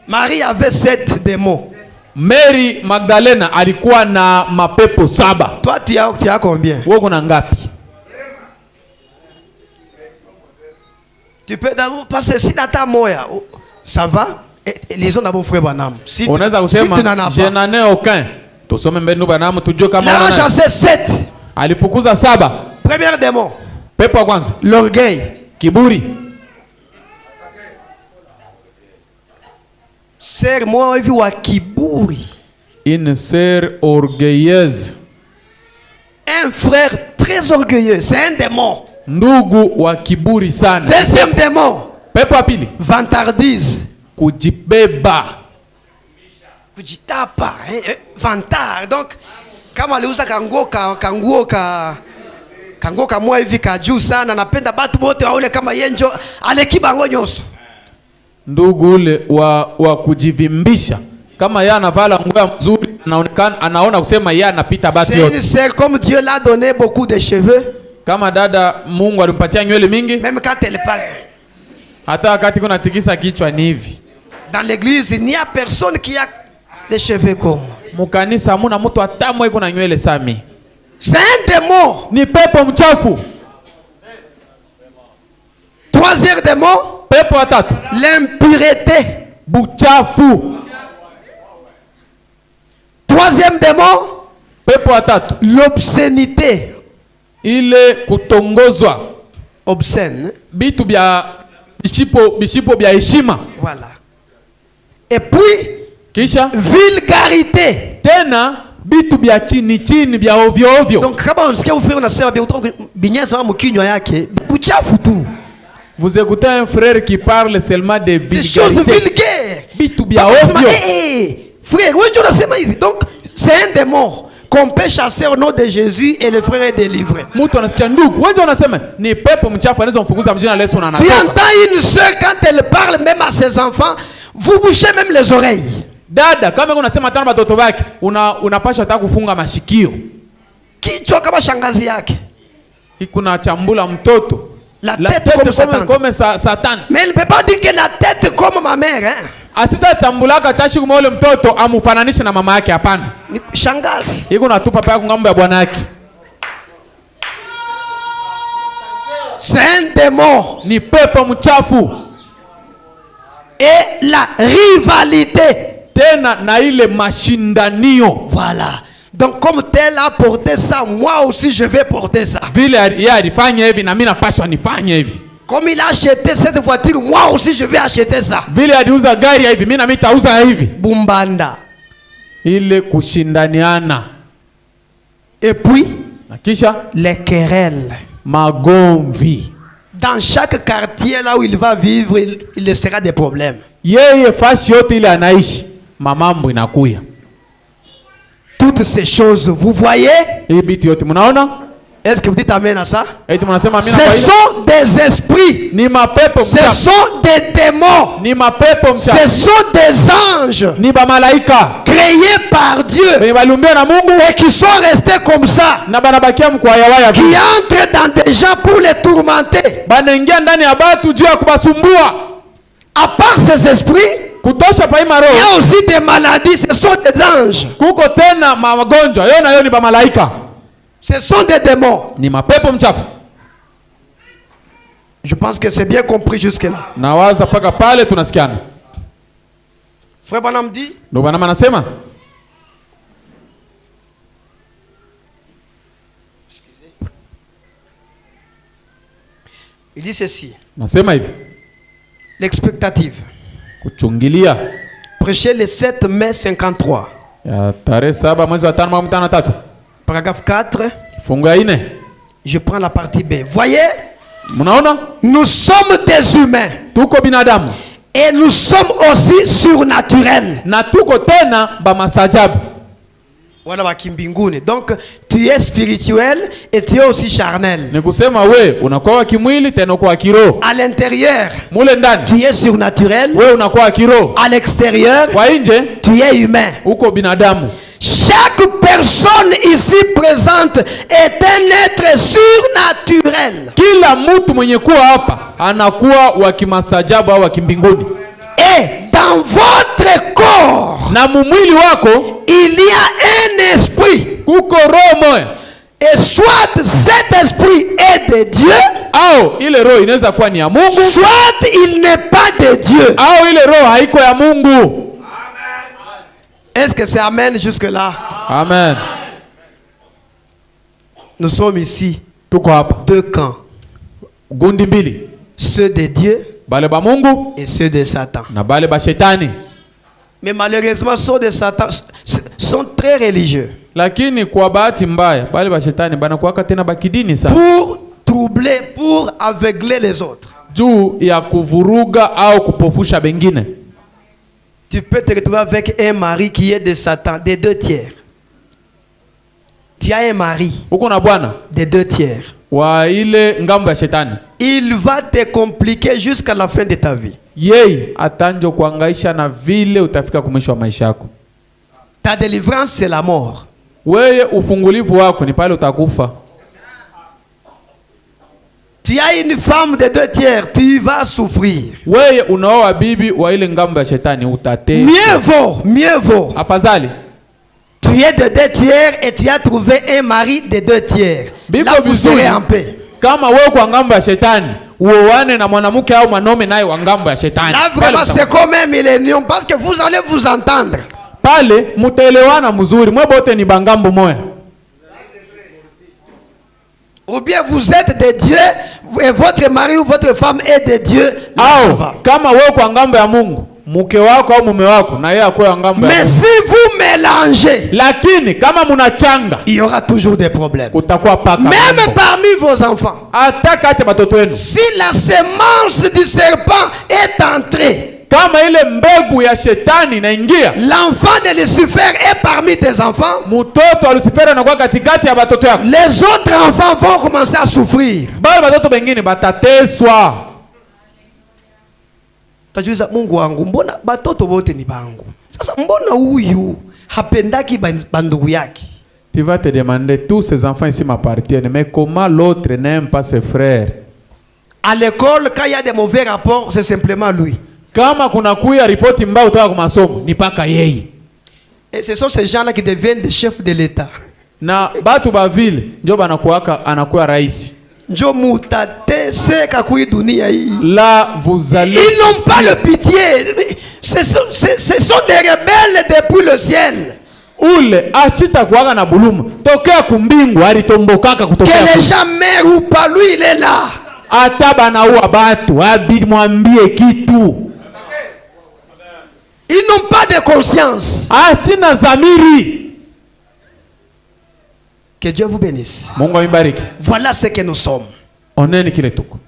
Marie avait 7 démons. Mary Magdalena alikuwa na mapepo 7. Toi tu as combien? Wewe una ngapi? Tu peux d'abord passer si data moya. Ça va? Les autres d'abord frère Branham. Si tu n'en as pas. Je n'en ai aucun. Tusome mbele Branham tujue kama una. Il a chassé 7. Alifukuza 7. Premier démon. Pepo wa kwanza. L'orgueil. Kiburi. Sœur moi hivi wa kiburi. Une sœur orgueilleuse. Un frère très orgueilleux, c'est un démon. Ndugu wa kiburi sana. Deuxième démon. Pepo wa pili. Vantardise. Kujibeba. Kujitapa, vantard. Donc kama aliuza kanguo moi hivi kaju sana napenda batu wote waone kama yenjo alekibango nyoso. Ndugu ule wa kujivimbisha kama yeye anavala nguo nzuri anaona kusema yeye anapita batu yote. C'est comme Dieu l'a donné beaucoup de cheveux. Kama dada Mungu alimpatia nywele mingi. Même quand elle parle. Hata wakati kuna tikisa kichwa ni hivi. Dans l'église, il n'y a personne qui a des cheveux comme. Mukanisa hamuna mtu hata mmoja kuna nywele sami. C'est un démon. Ni pepo mchafu. Troisième démon. Pepo wa tatu. L'impureté. Buchafu. Troisième démon. Pepo wa tatu. L'obscénité. Ile kutongozwa. Obscène. Bitu bya bishipo bya heshima. Voilà. Et puis kisha vulgarité. Tena bitu bya chini bya ovyo ovyo. Donc kama unasikia ufrère unasema bia utoka binyasa wa mkinywa yake, uchafu tu. Vous écoutez un frère qui parle seulement de vulgarité. Des choses vulgaires. Bitu bya ovyo. Frère, wewe ndio unasema hivi. Donc c'est un démon qu'on peut chasser au nom de Jésus et le frère est délivré. Mtu anasikia ndugu, wewe unasema ni pepo mchafu anaweza kumfukuza mjina la Yesu na anatoka. Tu entends une sœur quand elle parle même à ses enfants, vous bouchez même les oreilles. Dada, kama unasema tena watoto wake, unapasha hata kufunga mashikio. Kichwa kama shangazi yake. Kuna chambula mtoto. La tête comme Satan. Mais elle ne peut pas dire que la tête comme ma mère, hein. Asita tambulaka tashi kuma ule mtoto amufananishe na mama yake, hapana. Shangazi. Iko natupa papa yako ngambo ya bwana yake. C'est un démon. Ni pepo mchafu. Et la rivalité. Tena na ile mashindanio. Voilà. Donc comme tel a porté ça, moi aussi je vais porter ça. Vile yeye alifanya hivi na mimi napaswa nifanye hivi. Comme il a acheté cette voiture, moi aussi je vais acheter ça. Vile aliuza gari hivi, mimi na mimi nitauza hivi. Bumbanda. Ile kushindaniana. Et puis na kisha les querelles. Magomvi. Dans chaque quartier là où il va vivre, il sera des problèmes. Yeye fasi yote ile anaishi, mamambo inakuya. Toutes ces choses, vous voyez? Est-ce que vous dites amen à ça? Ce sont des esprits. Ce sont des démons. Ce sont des anges créés par Dieu et qui sont restés comme ça, qui entrent dans des gens pour les tourmenter. À part ces esprits, il y a aussi des maladies, ce sont des anges. Ce sont des démons. Je pense que c'est bien compris jusque-là. Frère Branham dit, il dit ceci. L'expectative. Kuchungilia. Prêché le 7 mai 53. Paragraphe 4. Je prends la partie B. Voyez? Nous sommes des humains. Et nous sommes aussi surnaturels. Voilà, donc tu es spirituel et tu es aussi charnel. À l'intérieur, tu es surnaturel. À l'extérieur, tu es humain. Chaque personne ici présente est un être surnaturel. Et dans votre corps, il y a un esprit. Et soit cet esprit est de Dieu, soit il n'est pas de Dieu. Est-ce que c'est amen jusque-là? Amen. Nous sommes ici. Deux camps. Ceux de Dieu et ceux de Satan. Mais malheureusement, ceux de Satan sont très religieux. Pour troubler, pour aveugler les autres. Tu peux te retrouver avec un mari qui est de Satan, des 2 tiers. Tu as un mari des 2 tiers. Il va te compliquer jusqu'à la fin de ta vie. Ta délivrance, c'est la mort. Tu as une femme de 2 tiers, tu vas souffrir. Mieux vaut. Tu es de 2 tiers et tu as trouvé un mari de 2 tiers. Là, vous serez en paix. Là, vraiment, c'est comme un millénium parce que vous allez vous entendre. Ou bien vous êtes de Dieu et votre mari ou votre femme est de Dieu. Kama wewe kwa ngambo ya Mungu, mke wako au mume wako na yeye kwa ngambo ya Mungu. Mais si vous mélangez, lakini kama mnachanga, il y aura toujours des problèmes. Kutakuwa paka. Même parmi vos enfants. Atakate batoto wenu. Si la semence du serpent est entrée, kama ile mbegu ya shetani inaingia, l'enfant de Lucifer est parmi tes enfants, mtoto wa Lucifer anakuwa katikati ya batoto yako, les autres enfants vont commencer à souffrir. Bale batoto bengine batateswa. Tajuza Mungu wangu, mbona batoto wote ni bangu? Sasa mbona huyu hapendaki bandugu yake? Tu vas te demander, tous ces enfants ici m'appartiennent, mais comment l'autre n'aime pas ses frères? À l'école, quand il y a des mauvais rapports, c'est simplement lui. Kama kuna kuya ripoti mbaya kutoka kwa masomo, ni paka yeye. Et ce sont ces gens-là qui deviennent des chefs de l'État. Na batu ba ville ndio anakuwa rais. Njo mutate seka kui dunia hii. Là vous allez. Ils n'ont pas le pitié. Ce sont des rebelles depuis le ciel. Ule achita kuaga na buluma tokea kumbingu alitombokaka kutokea. Que les gens meurent ou pas, lui il est là. Ataba na uwa batu abimwambie kitu. Ils n'ont pas de conscience. Asina zamiri. Que Dieu vous bénisse. Mungu amibariki. Voilà ce que nous sommes. Oneni kile tuko.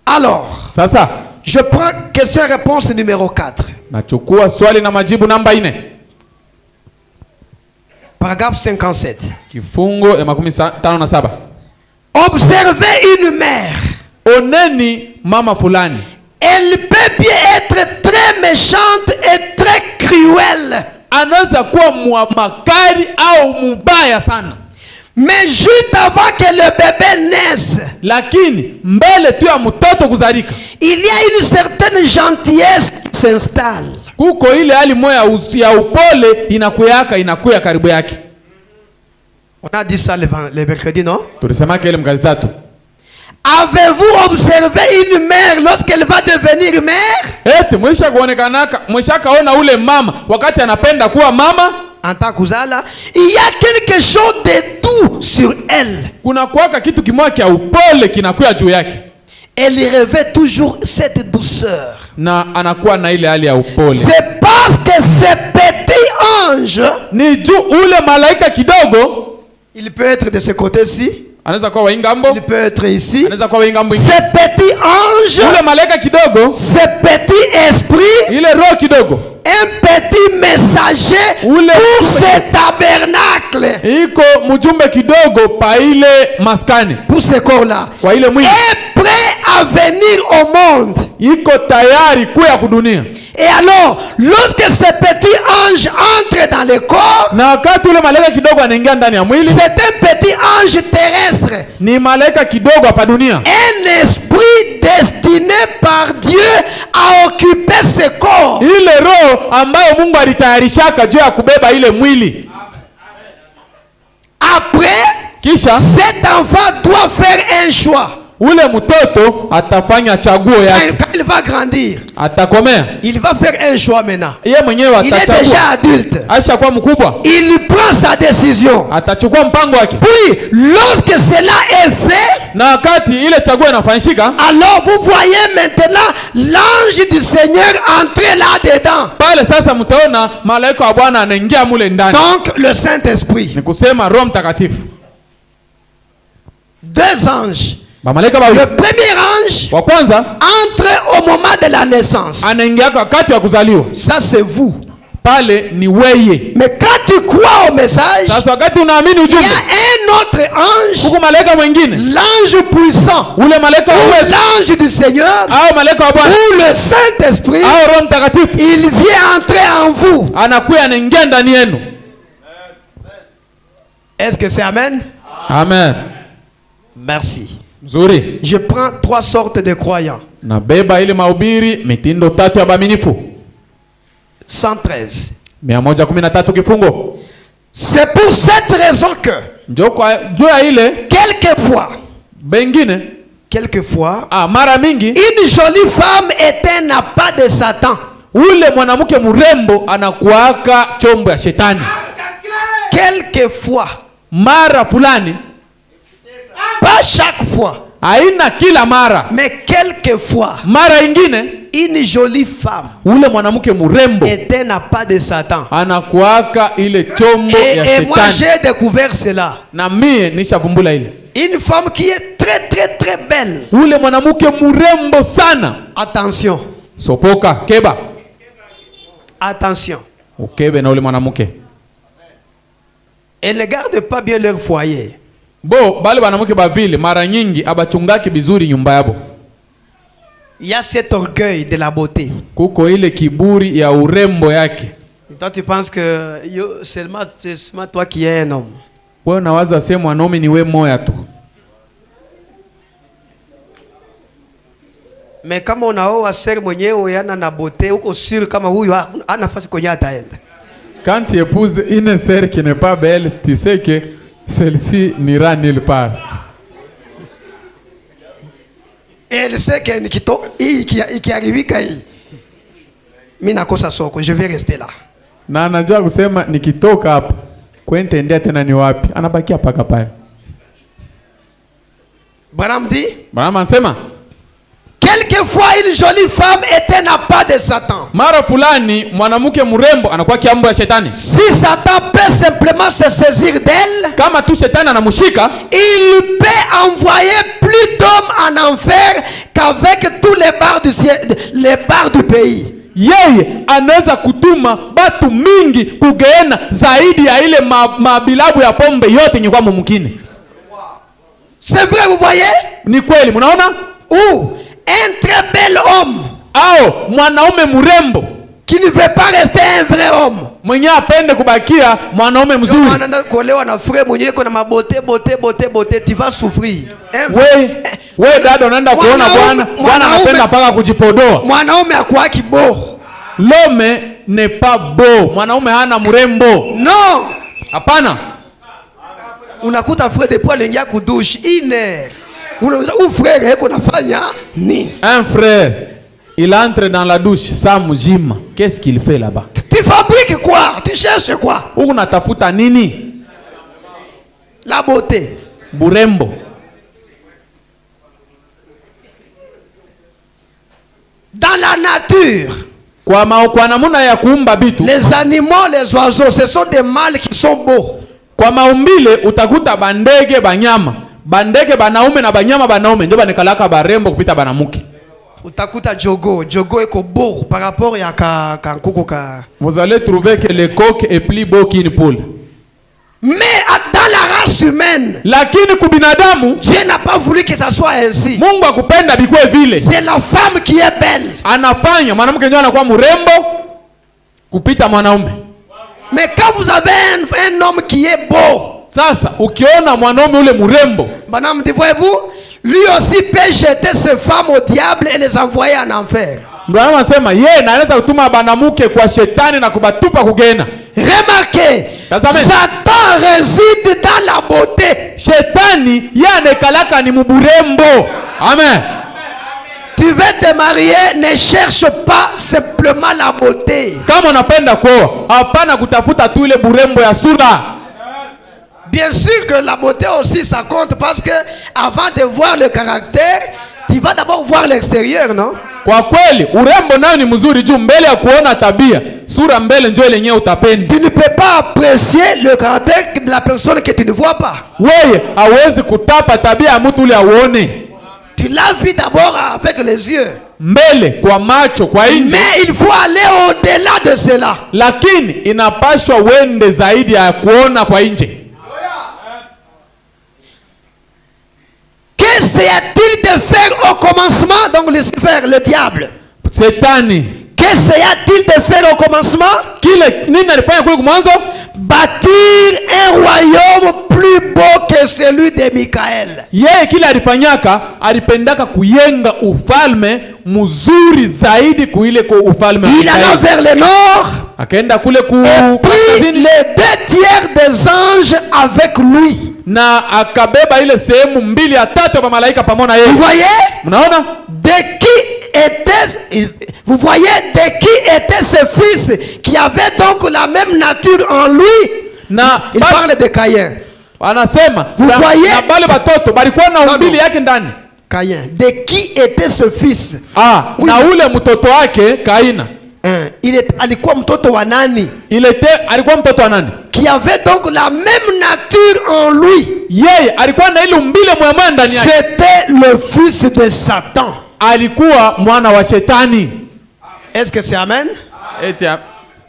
Alors, sasa je prends question-réponse numéro 4. Nachukua swali na majibu namba 4. Paragraphe 57. Kifungo ya 57. Observez une mère. Oneni mama fulani. Elle peut bien être très méchante et très cruelle. Anaweza kuwa makari au mubaya sana. Mais juste avant que le bébé naisse, lakini mbele tu ya mtoto kuzalika, il y a une certaine gentillesse qui s'installe. Kuko ile hali moya ya upole inakuya karibu yake. On a dit ça le mercredi, non? Tulisema kile mkazi tatu. Avez-vous observé une mère lorsqu'elle va devenir mère? Eti mwisha kaona ule mama wakati anapenda kuwa mama en tant kuzala, il y a quelque chose de doux sur elle. Kuna kuwaka kitu kimoja kia upole kinakuya juu yake. Elle revêt toujours cette douceur. Na anakuwa na ile hali ya upole. C'est parce que ce petit ange, ni juu ule malaika kidogo, il peut être de ce côté-ci. Anaweza kuwa waingambo. Il peut être ici. Anaweza kuwa waingambo. Ce petit ange, ule malaika kidogo, ce petit esprit, ile roho kidogo, un petit messager pour ce tabernacle. Iko mjumbe kidogo pa ile maskani. Pour ce corps-là. Kwa ile mwili. Est prêt à venir au monde. Iko tayari kuya kudunia. Et alors, lorsque ce petit ange entre dans le corps, na wakati ule malaika kidogo anaingia ndani ya mwili, c'est un petit ange terrestre. Ni malaika kidogo hapa dunia. Un esprit destiné par Dieu à occuper ce corps. Ile roho ambayo Mungu alitayarishaka juu ya kubeba ile mwili. Après, kisha cet enfant doit faire un choix. Ule mtoto atafanya chaguo yake. Quand il va grandir, atakomea. Il va faire un choix maintenant. Yeye mwenyewe atachagua. Il est déjà adulte. Ashakuwa mkubwa. Il prend sa décision. Atachukua mpango wake. Puis, lorsque cela est fait, na wakati ile chaguo inafanyika, alors vous voyez maintenant l'ange du Seigneur entrer là-dedans. Pale sasa mtaona malaika wa Bwana anaingia mule ndani. Donc le Saint-Esprit. Ni kusema Roho Mtakatifu. Deux anges. Le premier ange wa kwanza entre au moment de la naissance. Anaingia wakati wa kuzaliwa. Ça c'est vous. Pale ni weye. Mais quand tu crois au message, sasa wakati unaamini ujumbe, il y a un autre ange. Kuko malaika mwingine. L'ange puissant. Ule malaika wa Yesu. L'ange du Seigneur. Au malaika wa Bwana. Ou le Saint-Esprit. Au Roho Mtakatifu. Il vient entrer en vous. Anakuya anaingia ndani yenu. Est-ce que c'est amen? Amen. Merci. Mzuri. Je prends trois sortes de croyants. Na beba ile mahubiri mitindo tatu ya baaminifu. 113. 113 kifungo. C'est pour cette raison que quelquefois mara mingi une jolie femme est un appât de Satan. Ule mwanamke mrembo anakuaka chombo ya shetani. Quelquefois mara fulani pas Pas chaque fois. Haina kila mara. Mais quelquefois. Mara ingine. Une jolie femme. Ule mwanamke murembo. Était n'a pas de Satan. Anakuaka ile chombo ya shetani. Et moi j'ai découvert cela. Na mie nishavumbula ile. Une femme qui est très très très belle. Ule mwanamke murembo sana. Attention. Sopoka, keba. Attention. Ukebe na ule mwanamke. Elle ne garde pas bien leur foyer. Bo, bale banamuke ba vile mara nyingi abachungaki bizuri nyumba yabo. Il y a cet orgueil de la beauté. Kuko ile kiburi ya urembo yake. Toi tu penses que c'est seulement toi qui es un homme. Wewe unawaza sema mwanaume ni wewe moya tu. Mais kama unaoa ser mwenyewe yana na beauté, uko sûr kama huyu ana nafasi kwenye ataenda. Quand tu épouses une sœur qui n'est pas belle, tu sais que celle-ci n'ira nulle part. Et elle sait que ikiharibika hii, mimi nakosa soko, je vais rester là. Na anajua kusema nikitoka hapa, kwenda endea tena ni wapi? Anabakia paka pale. Branham dit? Branham anasema quelquefois une jolie femme était n'a pas de Satan. Mara fulani mwanamke mrembo anakuwa kiambo ya shetani. Si Satan peut simplement se saisir d'elle, kama tu shetani anamushika, il peut envoyer plus d'hommes en enfer qu'avec tous les bars du pays. Yeye anaweza kutuma batu mingi kugeena zaidi ya ile mabilabu ya pombe yote nyekwa mumkini. C'est vrai, vous voyez? Ni kweli, munaona? Ou un très bel homme, au mwanaume murembo qui ne veut pas rester un vrai homme, mwenye apende kubakia mwanaume mzuri. Anaenda kuolewa na frère mwenye iko na mabote bote, tu vas souffrir. We dada unaenda kuona bwana anapenda paka kujipodoa. Mwanaume akwa kibo. L'homme n'est pas beau. Mwanaume hana murembo. Non. Hapana. Unakuta frère depuis alengia kudouche ine. Ou frère yako nafanya nini? Un frère, il entre dans la douche saa mzima. Qu'est-ce qu'il fait là-bas? Tu fabriques quoi? Tu cherches quoi? Unatafuta nini? La beauté. Burembo. Dans la nature, kwa namuna ya kuumba bitu, les animaux, les oiseaux, ce sont des mâles qui sont beaux. Kwa maumbile utakuta bandege banyama. Bandege banaume na banyama banaume ndio banikalaka barembo kupita banamuke. Utakuta jogo eko beau par rapport ya kankuku ka. Vous allez trouver que le coq est plus beau qu'une poule. Mais dans la race humaine, lakini kubinadamu, Dieu n'a pas voulu que ça soit ainsi. Mungu akupenda bikwe vile. C'est la femme qui est belle. Anafanya mwanamke ndio anakuwa mrembo kupita mwanaume. Mais quand vous avez un homme qui est beau, sasa ukiona mwanaume ule mrembo, Banam, voyez-vous, lui aussi peut jeter ses femmes au diable et les envoyer en enfer. Ndio anasema yeye anaweza kutuma banamuke kwa shetani na kubatupa kugena. Remarquez, Satan réside dans la beauté. Shetani yane kalaka ni muburembo. Amen. Tu veux te marier, ne cherche pas simplement la beauté. Kama unapenda kuoa, hapana kutafuta tu ile burembo ya sura. Bien sûr que la beauté aussi ça compte parce que avant de voir le caractère, tu vas d'abord voir l'extérieur, non? Kwa kweli urembo nayo ni mzuri juu mbele ya kuona tabia, sura mbele ndio ile yenyewe utapenda. Tu ne peux pas apprécier le caractère de la personne que tu ne vois pas. Wewe hawezi kutapa tabia ya mtu ule auone. Tu l'as vu d'abord avec les yeux. Mbele kwa macho kwa nje. Mais il faut aller au-delà de cela. Lakini inapaswa wende zaidi ya kuona kwa nje. Qu'essaya-t-il de faire au commencement, donc Lucifer, le diable? Setani. Qu'essaya-t-il de faire au commencement? Bâtir un royaume plus beau que celui de Michael. Yeye kile alifanyaka, alipendaka kuyenga ufalme mzuri zaidi kuile kwa ufalme. Il alla vers le nord. Akaenda kule ku et puis les 2/3 des anges avec lui. Na akabeba ile sehemu mbili ya tatu ya malaika pamoja na yeye. Vous voyez? Mnaona? Vous voyez de qui était ce fils qui avait donc la même nature en lui? Il parle de Caïn. Anasema vous voyez na bale batoto balikuwa na umbili yake ndani. Caïn. De qui était ce fils? Oui. Na ule mtoto wake Kaina. Alikuwa mtoto wa nani? Alikuwa mtoto wa nani? Qui avait donc la même nature en lui. Yeye alikuwa na ile umbile mwema ndani yake. C'était le fils de Satan. Alikuwa mwana wa shetani. Est-ce que c'est amen?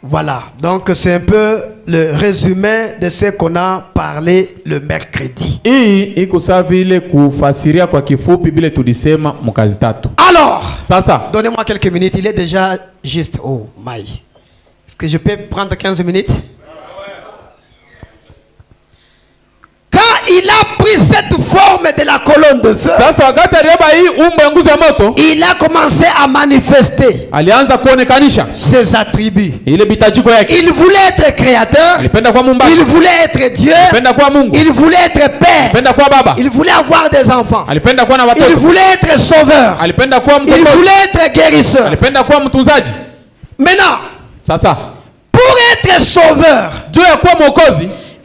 Voilà, donc c'est un peu le résumé de ce qu'on a parlé le mercredi. Alors, donnez-moi quelques minutes, il est déjà juste... Oh, my. Est-ce que je peux prendre 15 minutes? Quand il a pris cette forme de la colonne de feu, il a commencé à manifester ses attributs. Il voulait être créateur, il voulait être Dieu, il voulait être père, il voulait avoir des enfants, il voulait être sauveur, il voulait être guérisseur. Maintenant, pour être sauveur,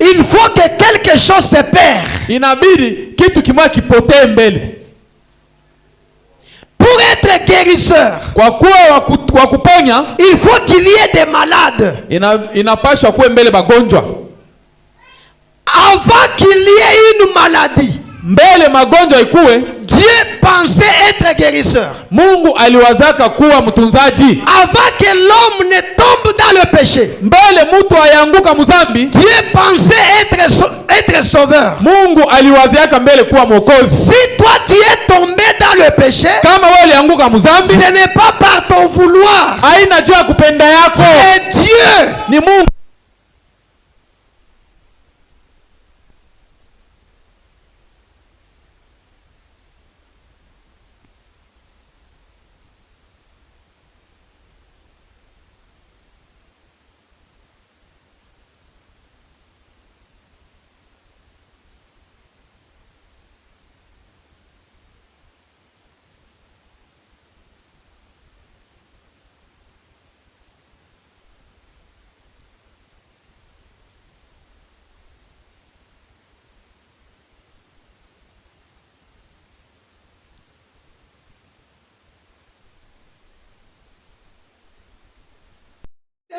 il faut que quelque chose se perd. Pour être guérisseur, il faut qu'il y ait des malades. Avant qu'il y ait une maladie, Dieu pensait être guérisseur. Mungu aliwazaka kuwa mtunzaji. Avant que l'homme ne tombe dans le péché, mutu ayanguka muzambi, Dieu pensait être sauveur. Mungu aliwazaka mbele kuwa mwokozi. Si toi tu es tombé dans le péché, kama wewe ulianguka muzambi, ce n'est pas par ton vouloir. Haina juu ya kupenda yako. C'est Dieu. Ni Mungu.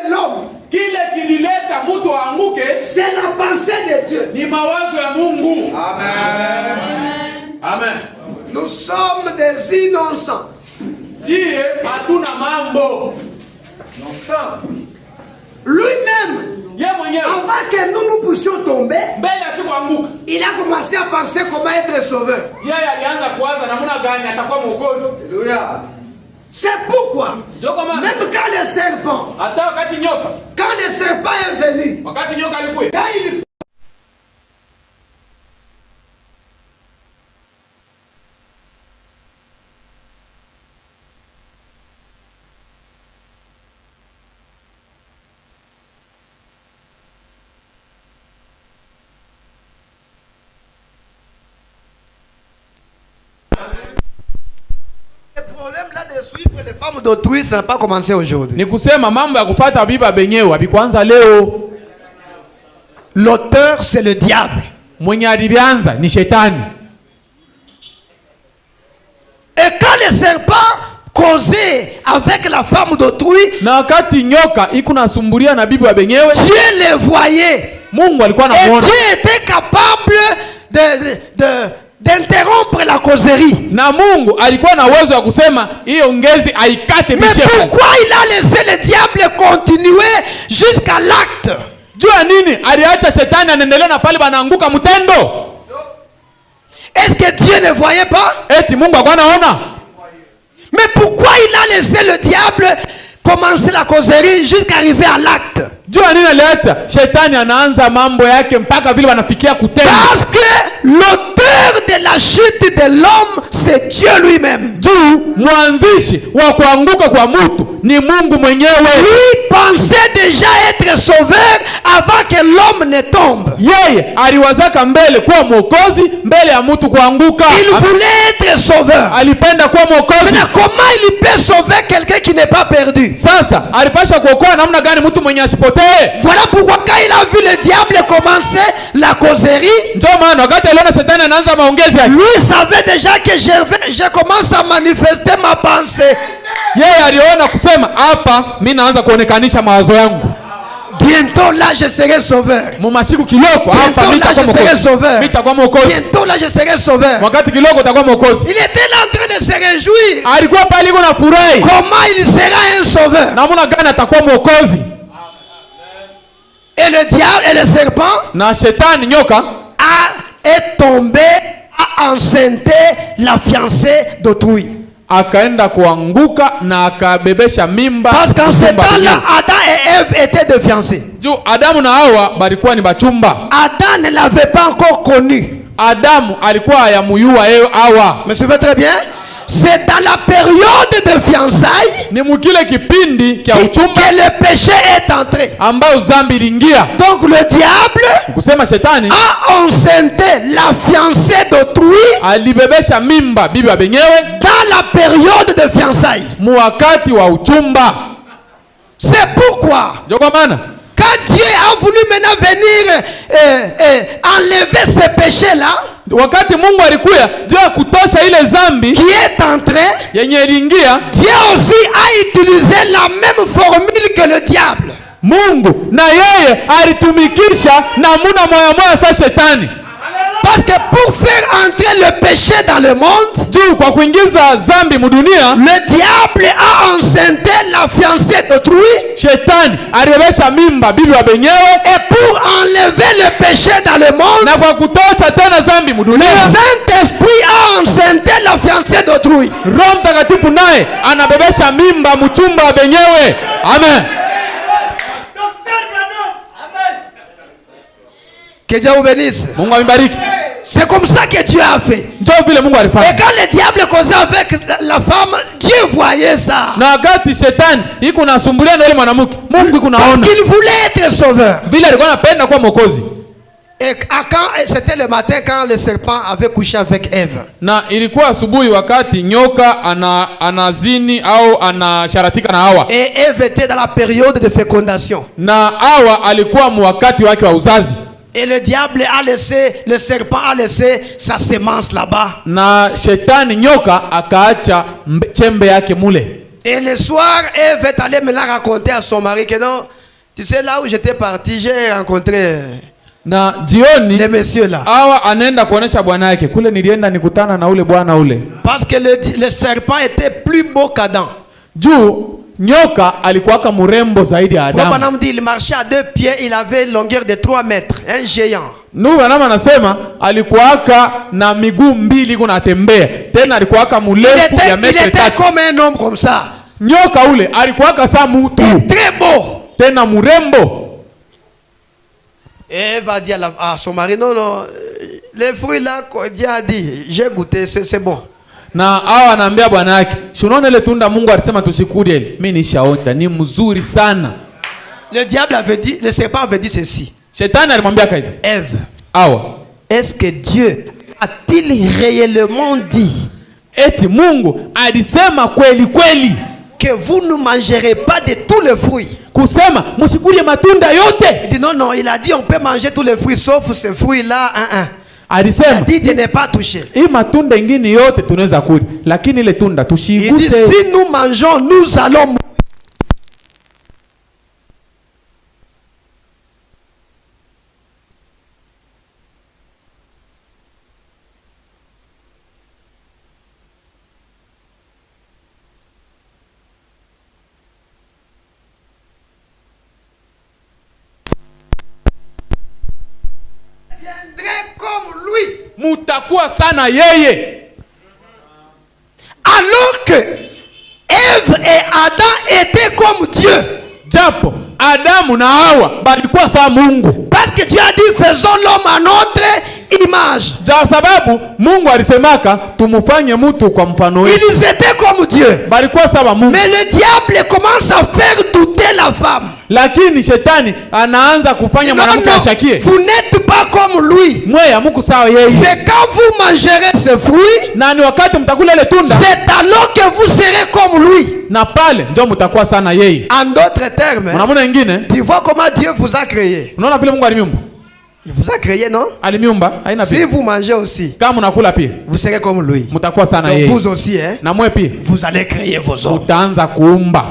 L'homme, c'est la pensée de Dieu. Amen. Amen. Nous sommes des innocents. Lui-même, avant que nous puissions tomber, il a commencé à penser comment être sauveur. Alléluia. C'est pourquoi, même quand le serpent est venu, quand il problème là de suivre les femmes d'autrui, ça n'a pas commencé aujourd'hui. Ni kusema mambo ya kufuata biba benyewe abikuanza leo. L'auteur c'est le diable. Mwenye alianza ni shetani. Et quand le serpent causait avec la femme d'autrui, na wakati nyoka iko nasumburia na bibi wa benyewe, Dieu le voyait. Mungu alikuwa anamuona. Et Dieu était capable d'interrompre la causerie. Na Mungu alikuwa na uwezo wa kusema hiyo ngezi aikate bishefu. Mais pourquoi il a laissé le diable continuer jusqu'à l'acte? Jua nini aliacha shetani anaendelea na pale banaanguka mtendo? Est-ce que Dieu ne voyait pas? Eti Mungu alikuwa anaona? Mais pourquoi il a laissé le diable commencer la causerie jusqu'à arriver à l'acte? Jua nini aliacha shetani anaanza mambo yake mpaka vile wanafikia kutenda? Parce que l'auteur de la chute de l'homme c'est Dieu lui-même. Juu mwanzishi wa kuanguka kwa mtu ni Mungu mwenyewe. Lui pensait déjà être sauveur avant que l'homme ne tombe. Yeye aliwazaka mbele kuwa mwokozi mbele ya mtu kuanguka. Il voulait être sauveur. Alipenda kuwa mwokozi. Mais comment il peut sauver quelqu'un qui n'est pas perdu? Sasa alipasha kuokoa namna gani mtu mwenye asipotee? Voilà pourquoi quand il a vu le diable commencer la causerie, ndio maana wakati aliona Shetani anaanza maongezi yake, lui savait déjà que je commence à manifester ma pensée. Yeye aliona kusema hapa mimi naanza kuonekanisha mawazo yangu. Bientôt là je serai sauveur. Mumasiku kiloko hapa mimi nitakuwa mwokozi. Bientôt là je serai sauveur. Wakati kiloko utakuwa mwokozi. Il était là en train de se réjouir. Alikuwa pale iko na furahi. Comment il sera un sauveur? Namna gani atakuwa mwokozi? Et le diable et le serpent na Shetani nyoka est tombé, a enceinté la fiancée d'autrui. Akaenda kuanguka na akabebesha mimba. Parce qu'en ce temps-là, Adam et Ève étaient de fiancés. Juu Adamu na Hawa balikuwa ni bachumba. Adam ne l'avait pas encore connu. Adamu alikuwa hayamuyua Hawa. Me suivez très bien? C'est dans la période de fiançailles ni mukile kipindi kia uchumba que le péché est entré. Ambao zambi lingia. Donc le diable kusema Shetani a enceinté la fiancée d'autrui. Alibebesha mimba bibi wa benyewe dans la période de fiançailles. Muwakati wa uchumba. C'est pourquoi Joko maana quand Dieu a voulu maintenant venir enlever ce péché-là, wakati Mungu alikuya Dieu kutosha ile zambi qui est entré, yenye lingia, Dieu aussi a utilisé la même formule que le diable. Mungu na yeye alitumikisha namuna moya moya sa Shetani. Parce que pour faire entrer le péché dans le monde, juu kwa kuingiza zambi mudunia, le diable a enceinté la fiancée d'autrui. Shetani alibebesha mimba bibi wa benyewe. Et pour enlever le péché dans le monde, na kwa kutosha tena zambi mudunia, le Saint-Esprit a enceinté la fiancée d'autrui. Roho Mtakatifu naye anabebesha mimba mchumba wa benyewe. Amen. Que Dieu vous bénisse. Mungu ambariki. C'est comme ça que Dieu a fait. Ndio vile Mungu alifanya. Et quand le diable causait avec la femme, Dieu voyait ça. Na wakati Shetani iko nasumbulia na yule mwanamke, Mungu iko naona. Parce qu'il voulait être sauveur. Vile alikuwa anapenda kuwa mwokozi. Et quand c'était le matin quand le serpent avait couché avec Ève. Na ilikuwa asubuhi wakati nyoka anazini au anasharatika na Hawa. Et Ève était dans la période de fécondation. Na Hawa alikuwa mwakati wake wa uzazi. Et le diable a laissé, le serpent a laissé sa semence là-bas. Na Shetani nyoka akaacha chembe yake mule. Et le soir, Ève est allée me la raconter à son mari que non, tu sais là où j'étais parti, j'ai rencontré na jioni les messieurs là. Hawa anaenda kuonesha bwana yake kule, nilienda nikutana na ule bwana ule. Parce que le serpent était plus beau qu'Adam. Juu nyoka alikuwa murembo zaidi ya Adamu. Il marchait à 2 pieds, il avait une longueur de 3 mètres, un géant. Nuhu anasema alikuwa na miguu mbili kunatembea. Tena alikuwa mrefu ya metri 3. Il était comme un homme comme ça. Nyoka ule alikuwa sa mtu. Très beau. Tena murembo. Et elle va dire à son mari, non, non, les fruits là, Dieu a dit, j'ai goûté, c'est bon. Na Hawa anaambia bwana yake, "Unaona ile tunda Mungu alisema tusikule, mimi nishaonja, ni mzuri sana." Le diable avait dit, le serpent avait dit ceci. Shetani alimwambia hivi, Ève, Hawa, est-ce que Dieu a-t-il réellement dit eti Mungu alisema kweli kweli que vous ne mangerez pas de tous les fruits? Kusema msikule matunda yote. Il dit non, non, il a dit on peut manger tous les fruits sauf ce fruit-là, Alisema, il a dit de ne pas toucher. Hii matunda ingine yote tunaweza kula, lakini ile tunda tusiguse. Il dit si nous mangeons, nous allons comme lui. Mutakuwa sana yeye. Alors que Ève et Adam étaient comme Dieu. Japo Adamu na Hawa balikuwa sawa Mungu. Parce que Dieu a dit faisons l'homme à notre image. image. Sababu Mungu alisemaka tumufanye mtu kwa mfano wetu. Ils étaient comme Dieu. Balikuwa sawa Mungu. Mais le diable commence à faire douter la femme. Lakini shetani anaanza kufanya mwanamke ashakie. Vous n'êtes pas comme lui. Mweya Mungu sawa yeye. C'est quand vous mangerez ce fruit. Na ni wakati mtakula ile tunda. C'est alors que vous serez comme lui. Na pale ndio mtakuwa sana yeye. En d'autres termes. Mwanamuna nyingine. Tu vois comment Dieu vous a créé. Unaona vile Mungu alimiumba? Il vous a créé, non? Alimiumba, haina si vous mangez aussi, kama unakula pia, vous serez comme lui. Mtakuwa sana yeye. Vous aussi, hein? Na mwe pia. Vous allez créer vos hommes. Utaanza kuumba.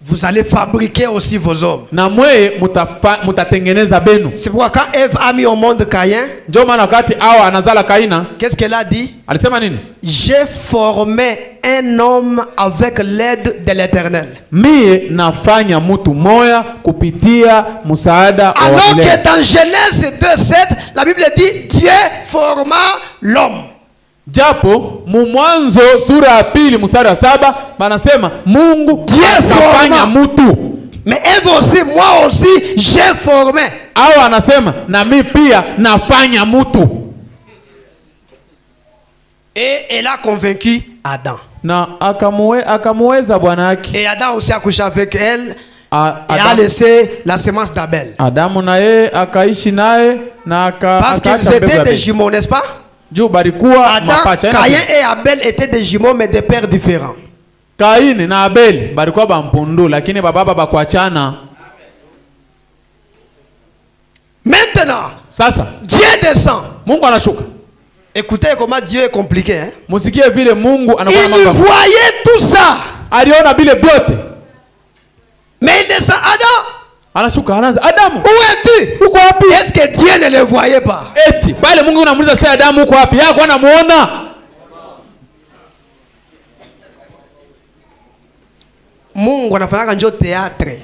Vous allez fabriquer aussi vos hommes. Na mwe mutatengeneza benu. C'est pourquoi quand Ève a mis au monde Caïn, ndio maana wakati Hawa anazala Kaina, qu'est-ce qu'elle a dit? Alisema nini? J'ai formé un homme avec l'aide de l'Éternel. Mie nafanya mtu moya kupitia msaada wa alors Mungu. Que dans Genèse 2:7, la Bible dit Dieu forma l'homme. Japo Mwanzo sura ya 2 mstari wa 7 banasema Mungu afanya mtu. Mais Ève aussi, moi aussi, j'ai formé. Hawa anasema na mimi pia nafanya mtu. Et elle a convaincu Adam. Na akamweza bwana yake. Et Adam aussi a couché avec elle. Et a laissé la semence d'Abel. Adamu na yeye akaishi naye na parce qu'ils étaient des jumeaux, n'est-ce pas? Adam, Caïn et Abel étaient des jumeaux mais des pères différents. Kaini na Abel balikuwa bampundu lakini baba bakuachana. Maintenant, sasa Dieu descend. Mungu anashuka. Écoutez comment Dieu est compliqué, hein? Musikie vile Mungu anakuwa mambo. Il voyait tout ça. Aliona vile vyote. Mais il descend. Adam. Anashuka anaanza Adamu. Où es-tu? Uko wapi? Est-ce que Dieu ne le voyait pas? Eti bale Mungu anamuuliza sasa Adamu uko wapi? Yako anamuona. Mungu anafanya njo théâtre.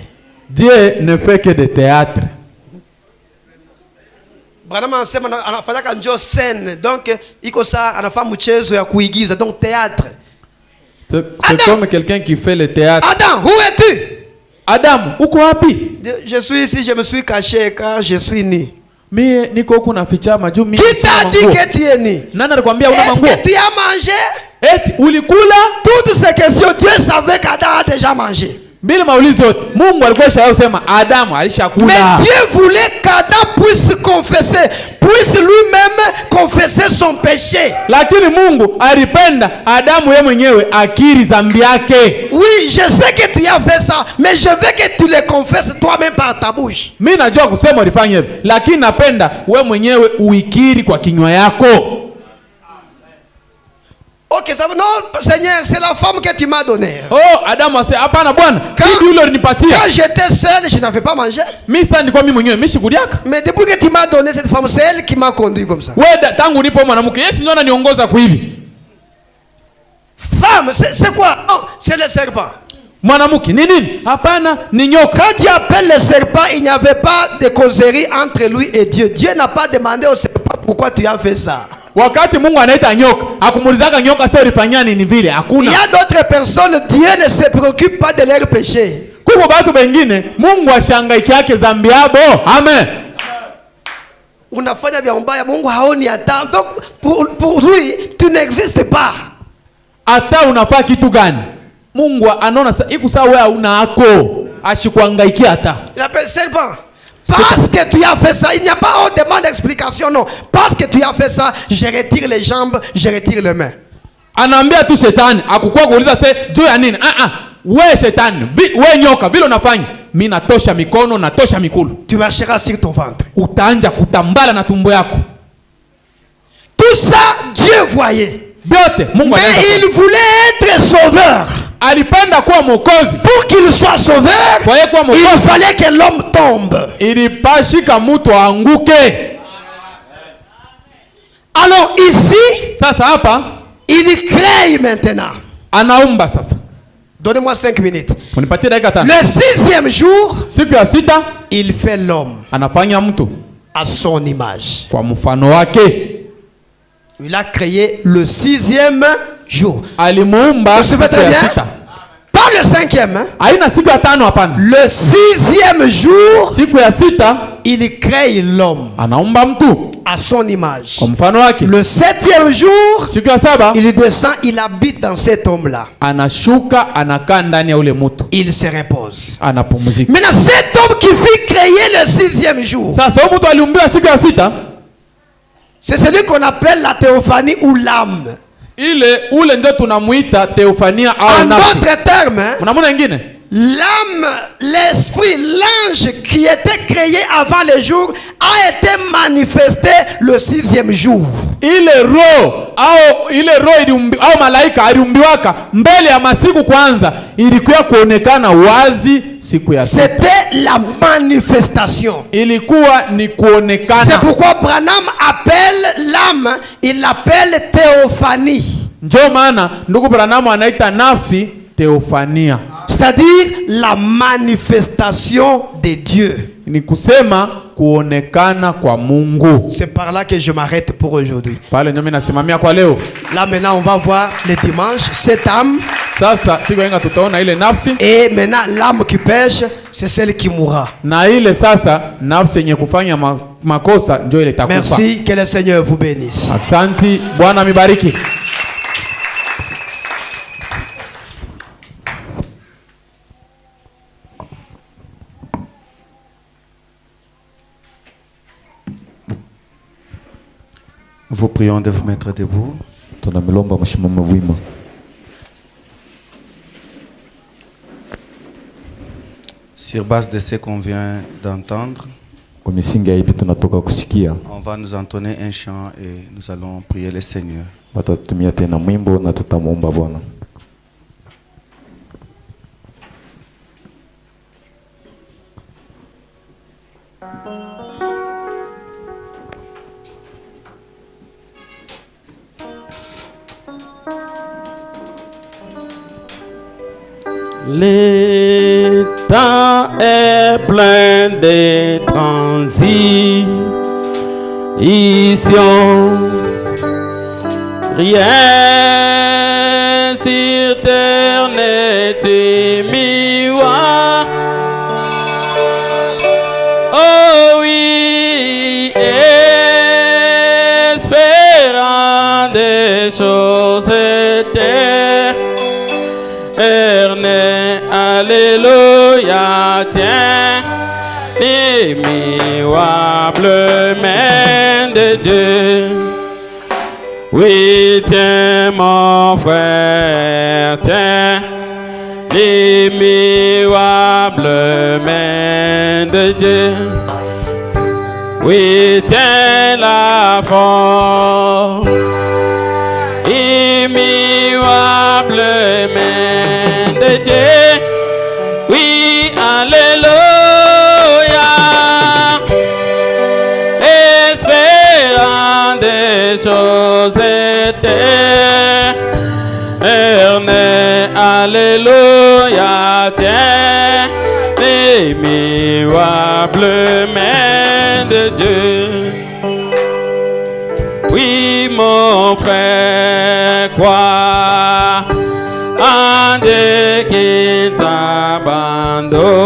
Dieu ne fait que de théâtre. Branham anasema anafanya njo scène. Donc iko saa anafanya mchezo ya kuigiza, donc théâtre. C'est comme quelqu'un qui fait le théâtre. Adam, où es-tu? Adam, uko wapi? Je suis ici, je me suis caché car je suis nu. Mie niko huku naficha majuu mimi. Qui t'a dit que tu es nu? Nani alikwambia una manguo? Est-ce que tu as mangé? Eti ulikula? Toutes ces questions, Dieu savait qu'Adam a déjà mangé. Bila maulizo yote, Mungu alikuwa shayosema Adamu alishakula. Mais Dieu voulait qu'Adam puisse confesser, puisse lui-même confesser son péché. Lakini Mungu alipenda Adamu yeye mwenyewe akiri dhambi yake. Oui, je sais que tu as fait ça, mais je veux que tu le confesses toi-même par ta bouche. Mimi najua kusema ulifanya hivyo, lakini napenda wewe mwenyewe uikiri kwa kinywa yako. Ok, ça non, Seigneur, c'est la femme que tu m'as donnée. Oh, Adam ase hapana bwana. Quand j'étais seul, je n'avais pas mangé. Mimi sasa nilikuwa mimi mwenyewe nimeshikudiaka. Mais depuis que tu m'as donné cette femme, c'est elle qui m'a conduit comme ça. Wewe tangu nipo mwanamke, yeye si ndio ananiongoza kuibi. Femme, c'est quoi? Oh, c'est le serpent. Mwanamke ni nini? Hapana, ni nyoka. Quand Dieu appelle le serpent, il n'y avait pas de causerie entre lui et Dieu. Dieu n'a pas demandé au serpent pourquoi tu as fait ça. Wakati Mungu anaita nyoka, akumuulizaka nyoka sasa ulifanya nini vile? Hakuna. Il y a d'autres personnes, Dieu ne se préoccupe pas de leurs péchés. Kwa watu wengine, Mungu ashangaikia yake dhambi yabo. Amen. Unafanya vya mbaya, Mungu haoni hata. Donc pour lui, tu n'existes pas. Hata unafaa kitu gani? Mungu anaona iko sawa wewe una hako. Ashikuangaikia hata. Il appelle serpent. Parce que tu as fait ça, il n'y a pas de demande d'explication, non. Parce que tu as fait ça, je retire les jambes, je retire les mains. Anaambia tu shetani, akukua kuuliza se juu ya nini? We shetani, we nyoka, vile unafanya, mimi natosha mikono, natosha mikulu. Tu marcheras sur ton ventre. Utaanja kutambala na tumbo yako. Tout ça, Dieu voyait. Biote, Mungu anaanza. Mais il voulait être sauveur. Alipenda kuwa mwokozi. Pour qu'il soit sauveur, il fallait que l'homme tombe. Ilipashika mtu aanguke. Alors ici, sasa hapa, il crée maintenant. Anaumba sasa. Donnez-moi 5 minutes. Unipatie dakika 5. Le 6e jour, siku ya sita, il fait l'homme. Anafanya mtu à son image. Kwa mfano wake. Il a créé le 6e jour. Alimuumba siku ya sita. Pas le 5e, hein? Haina siku ya tano hapana. Le 6e jour, siku ya sita, il crée l'homme à son image. Le 7e jour, il descend, il habite dans cet homme-là. Il se repose. Maintenant, cet homme qui fut créé le 6e jour, c'est celui qu'on appelle la théophanie ou l'âme. En d'autres termes, l'âme, l'esprit, l'ange qui était créé avant le jour a été manifesté le 6e jour. Ile roho au malaika aliumbiwaka mbele ya masiku kwanza, ilikuwa kuonekana wazi siku ya sita. C'était la manifestation. Ilikuwa ni kuonekana. C'est pourquoi Branham appelle l'âme, il l'appelle théophanie. Ndio maana ndugu Branham anaita nafsi théophania. C'est-à-dire la manifestation de Dieu. Ni kusema kuonekana kwa Mungu. C'est par là que je m'arrête pour aujourd'hui. Pale ndio mimi nasimamia kwa leo. Là maintenant on va voir le dimanche cette âme. Sasa siku yenga tutaona ile nafsi. Et maintenant l'âme qui pêche, c'est celle qui mourra. Na ile sasa nafsi yenye kufanya makosa ndio ile itakufa. Merci, que le Seigneur vous bénisse. Asante, Bwana mibariki. Vous prions de vous mettre debout. Sur base de ce qu'on vient d'entendre, on va nous entonner un chant et nous allons prier le Seigneur. Le temps est plein de transitions. Rien sur terre n'est miroir. Oh oui, espérant des choses éternelles. Alléluia, tiens, l'immuable main de Dieu. Oui, tiens mon frère, tiens, l'immuable main de Dieu. Oui, tiens la force, immuable main de Dieu. Oui, alléluia, espérant des choses éternelles. Alléluia, tiens, l'immuable main de Dieu. Oui, mon frère, crois en Dieu qui t'abandonne.